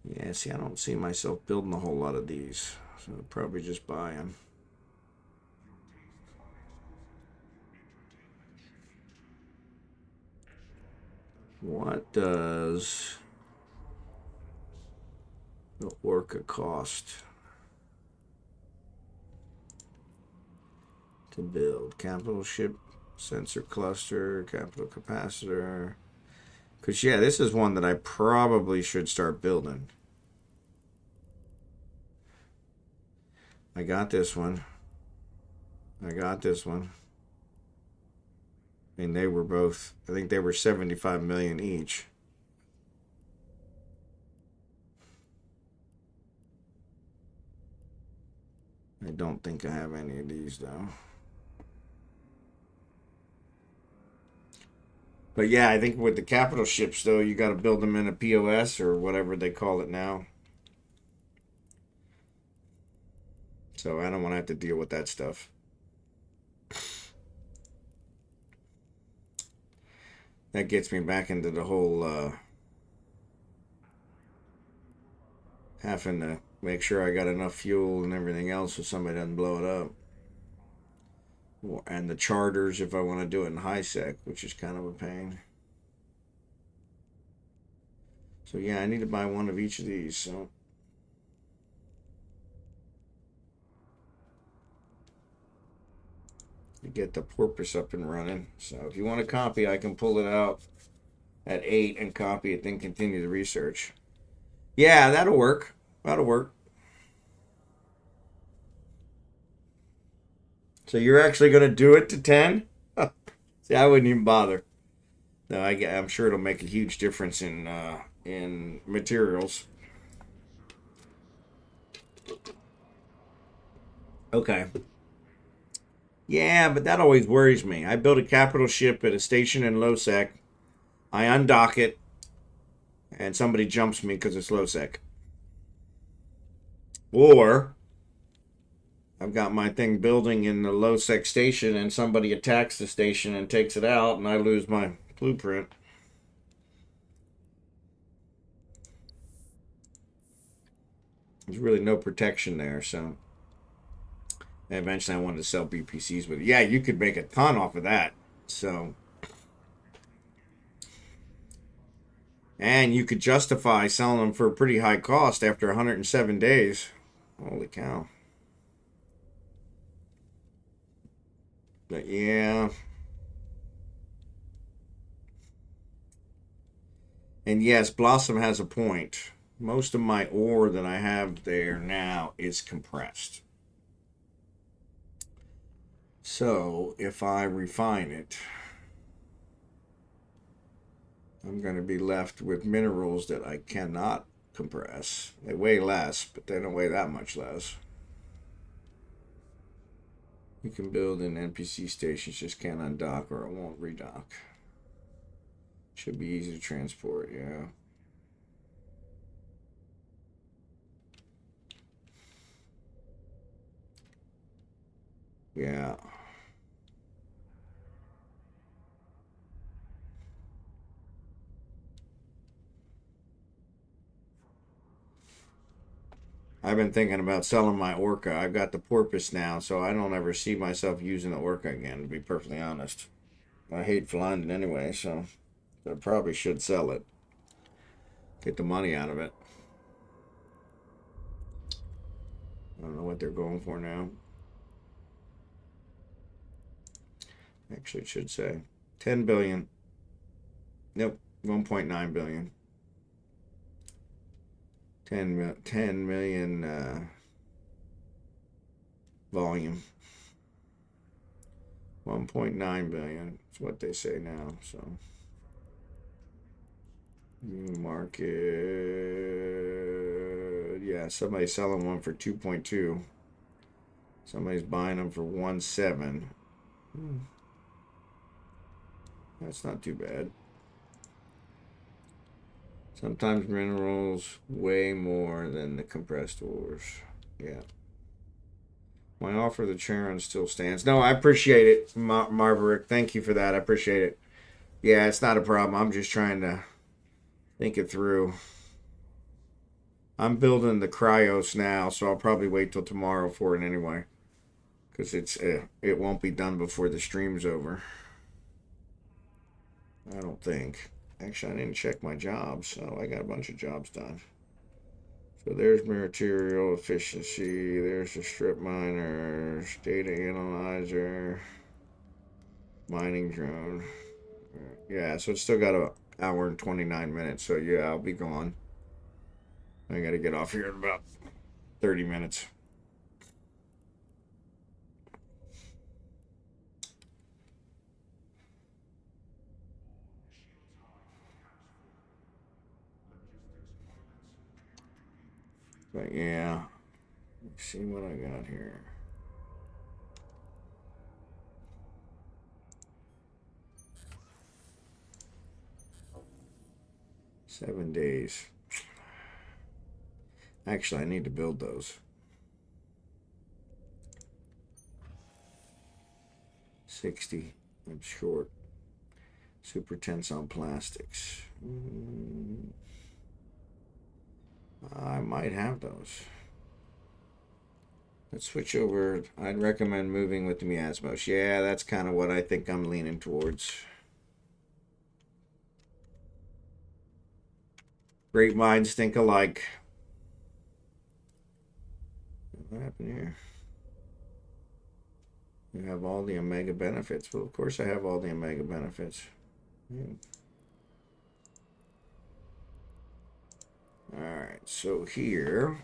Yeah, see, I don't see myself building a whole lot of these. So I'll probably just buy them. What does the Orca cost to build? Capital ship, sensor cluster, capital capacitor. Because, yeah, this is one that I probably should start building. I got this one. I got this one. I mean, they were both, I think they were 75 million each. I don't think I have any of these, though. But yeah, I think with the capital ships, though, you got to build them in a POS or whatever they call it now. So I don't want to have to deal with that stuff. That gets me back into the whole having to make sure I got enough fuel and everything else so somebody doesn't blow it up. And the charters if I want to do it in high sec, which is kind of a pain. So yeah, I need to buy one of each of these. So to get the porpoise up and running. So if you want to copy, I can pull it out at 8 and copy it, then continue the research. Yeah, that'll work. That'll work. So you're actually going to do it to 10? See, I wouldn't even bother. No, I'm sure it'll make a huge difference in materials. Okay. Yeah, but that always worries me. I build a capital ship at a station in low sec. I undock it, and somebody jumps me because it's low sec. Or I've got my thing building in the low sec station, and somebody attacks the station and takes it out, and I lose my blueprint. There's really no protection there, so. And eventually I wanted to sell BPCs with it. Yeah, you could make a ton off of that. So. And you could justify selling them for a pretty high cost after 107 days. Holy cow. But yeah. And yes, Blossom has a point. Most of my ore that I have there now is compressed. So if I refine it, I'm going to be left with minerals that I cannot compress. They weigh less, but they don't weigh that much less. You can build in NPC stations, just can't undock or it won't redock. Should be easy to transport, yeah. Yeah. I've been thinking about selling my orca. I've got the porpoise now, so I don't ever see myself using the orca again, to be perfectly honest. I hate flying it anyway, so I probably should sell it. Get the money out of it. I don't know what they're going for now. Actually, it should say 10 billion. Nope, 1.9 billion. 10 million volume. 1.9 billion is what they say now. So new market. Yeah, somebody's selling one for 2.2. Somebody's buying them for 1.7. That's not too bad. Sometimes minerals way more than the compressed ores. Yeah. My offer of the Charon still stands. No, I appreciate it, Marverick. Thank you for that. I appreciate it. Yeah, it's not a problem. I'm just trying to think it through. I'm building the cryos now, so I'll probably wait till tomorrow for it anyway. Because it won't be done before the stream's over. I don't think. Actually, I didn't check my jobs, so I got a bunch of jobs done. So there's material efficiency, there's the strip miners, data analyzer, mining drone. Yeah, so it's still got an hour and 29 minutes, so yeah, I'll be gone. I gotta get off here in about 30 minutes. But yeah, let's see what I got here. Seven days. Actually, I need to build those. 60. I'm short. Super tense on plastics. I might have those. Let's switch over. I'd recommend moving with the miasmos. Yeah, that's kind of what I think I'm leaning towards. Great minds think alike. What happened here? You have all the omega benefits. Well, of course I have all the omega benefits. Alright, so here,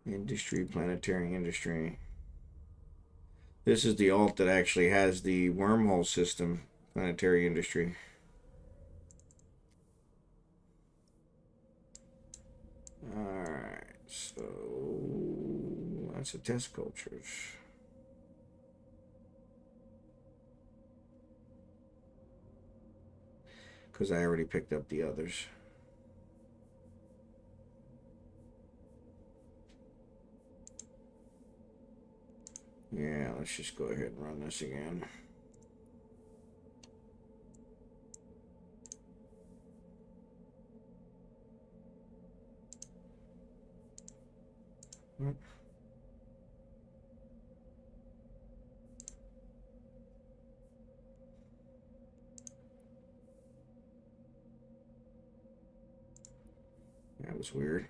industry, planetary industry. This is the alt that actually has the wormhole system, planetary industry. Alright, so that's the test cultures. Because I already picked up the others. Yeah, let's just go ahead and run this again. That was weird.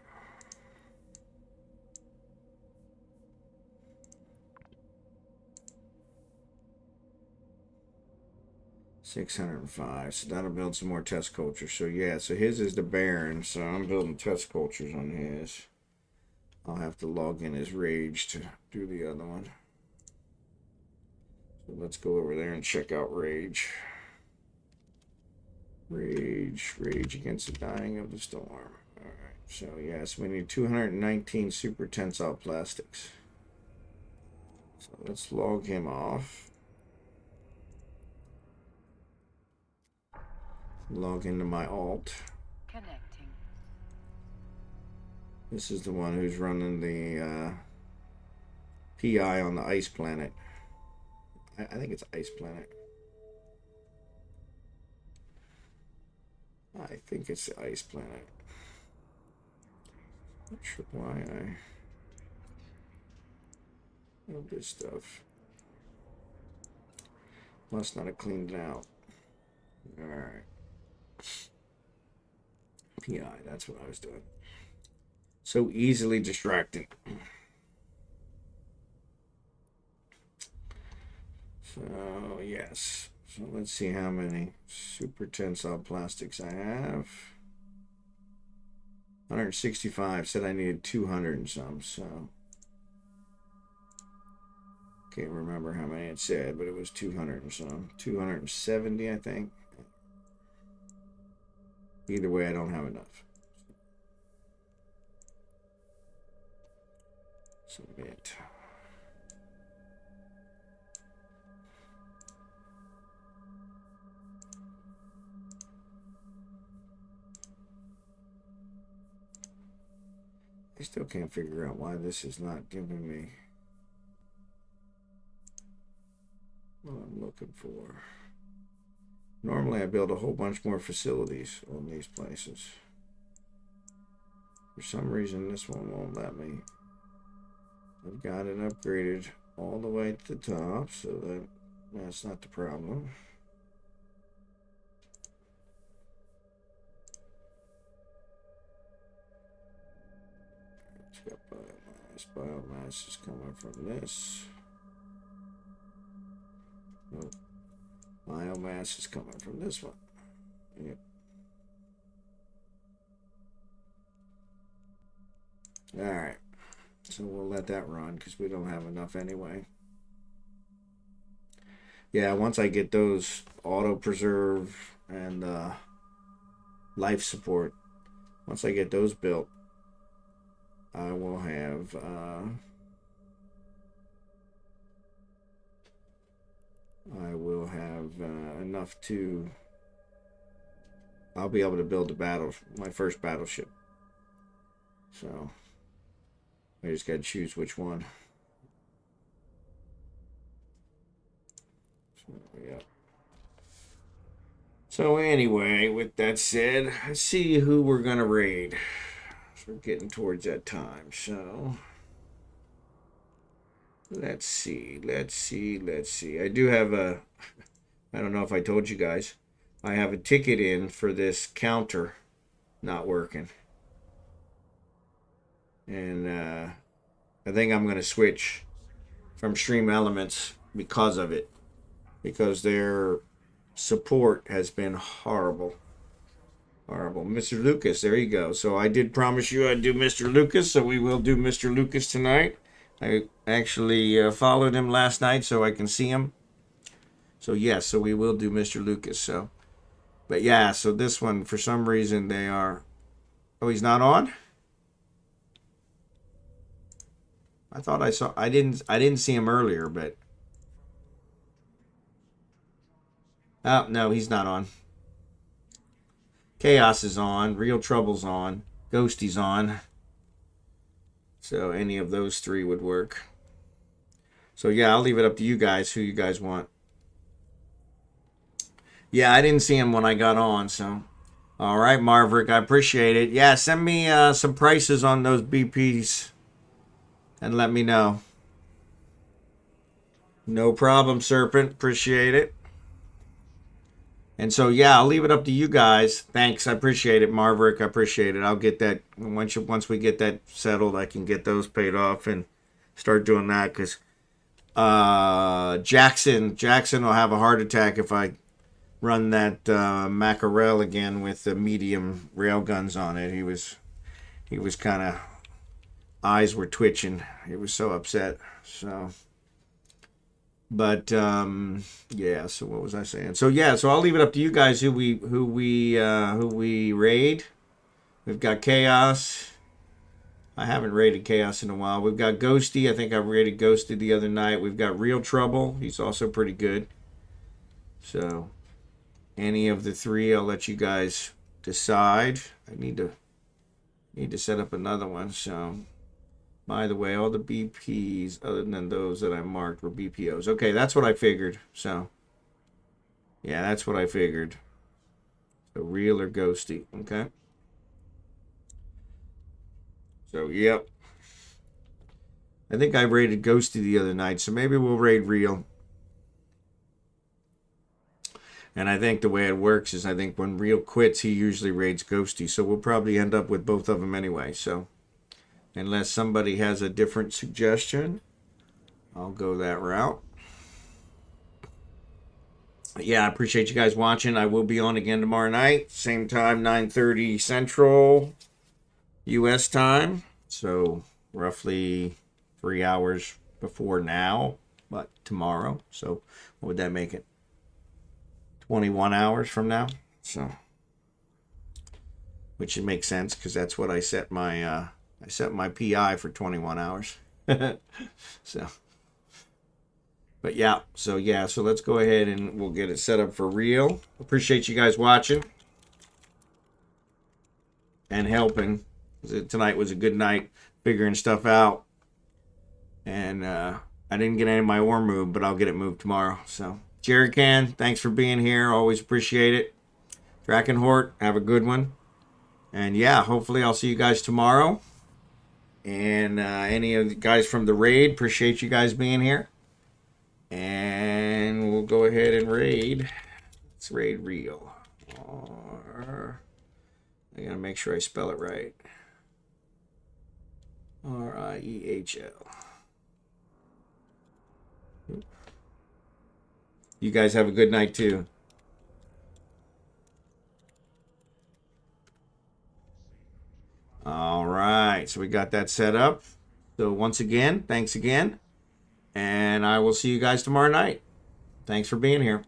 $605. So that'll build some more test cultures. So yeah, so his is the Baron. So I'm building test cultures on his. I'll have to log in as Rage to do the other one. So let's go over there and check out Rage. Rage against the dying of the storm. Alright, so yes, we need 219 super tensile plastics. So let's log him off. Log into my alt. Connecting. This is the one who's running the PI on the ice planet. I think it's ice planet. I think it's the ice planet. Not sure why I have this stuff. Must not have cleaned it out. Alright. PI, that's what I was doing. So easily distracted. So, yes. So let's see how many super tensile plastics I have. 165. Said I needed 200 and some, so. Can't remember how many it said, but it was 200 and some. 270, I think. Either way, I don't have enough. Submit. I still can't figure out why this is not giving me what I'm looking for. Normally I build a whole bunch more facilities on these places. For some reason this one won't let me. I've got it upgraded all the way to the top, so that's not the problem. It's got biomass. Biomass is coming from this. Nope. Biomass is coming from this one. Yep. Alright. So we'll let that run because we don't have enough anyway. Yeah, once I get those auto preserve and life support, once I get those built, I will have enough to. I'll be able to build my first battleship. So I just got to choose which one. Yeah. So anyway, with that said, let's see who we're gonna raid. So we're getting towards that time. So let's see. I do have I don't know if I told you guys. I have a ticket in for this counter not working. And I think I'm going to switch from Stream Elements because of it. Because their support has been horrible. Horrible. Mr. Lucas, there you go. So I did promise you I'd do Mr. Lucas, so we will do Mr. Lucas tonight. I actually followed him last night so I can see him. So yes, so we will do Mr. Lucas. So, but yeah, so this one for some reason they are. Oh, he's not on. I thought I saw. I didn't see him earlier, but. Oh no, he's not on. Chaos is on. Real Trouble's on. Ghosty's on. So any of those three would work. So yeah, I'll leave it up to you guys who you guys want. Yeah, I didn't see him when I got on, so. All right, Marverick, I appreciate it. Yeah, send me some prices on those BPs and let me know. No problem, Serpent. Appreciate it. And so, yeah, I'll leave it up to you guys. Thanks. I appreciate it, Marverick. I appreciate it. I'll get that. Once we get that settled, I can get those paid off and start doing that because Jackson will have a heart attack if I run that Mackerel again with the medium rail guns on it. He was kind of, eyes were twitching. He was so upset. So, but yeah. So what was I saying? So yeah. So I'll leave it up to you guys who we raid. We've got Chaos. I haven't raided Chaos in a while. We've got Ghosty. I think I raided Ghosty the other night. We've got Real Trouble. He's also pretty good. So any of the three, I'll let you guys decide. I need to set up another one. So, by the way, all the BPs other than those that I marked were BPOs. Okay, that's what I figured. So, yeah, that's what I figured. So, Real or Ghosty. Okay. So, yep. I think I raided Ghosty the other night, so maybe we'll raid Real. And I think the way it works is I think when Real quits, he usually raids Ghosty. So we'll probably end up with both of them anyway. So unless somebody has a different suggestion, I'll go that route. Yeah, I appreciate you guys watching. I will be on again tomorrow night. Same time, 9:30 Central U.S. time. So roughly 3 hours before now, but tomorrow. So what would that make it? 21 hours from now. So, which it makes sense because that's what I set my PI for 21 hours. So, but yeah, so let's go ahead and we'll get it set up for Real. Appreciate you guys watching and helping. Tonight was a good night figuring stuff out, and I didn't get any of my ore moved, but I'll get it moved tomorrow. So. Jerrycan, thanks for being here. Always appreciate it. Drachenhort, have a good one. And yeah, hopefully I'll see you guys tomorrow. And any of the guys from the raid, appreciate you guys being here. And we'll go ahead and raid. Let's raid Real. I gotta make sure I spell it right. R-I-E-H-L. You guys have a good night too. All right, so we got that set up. So once again, thanks again. And I will see you guys tomorrow night. Thanks for being here.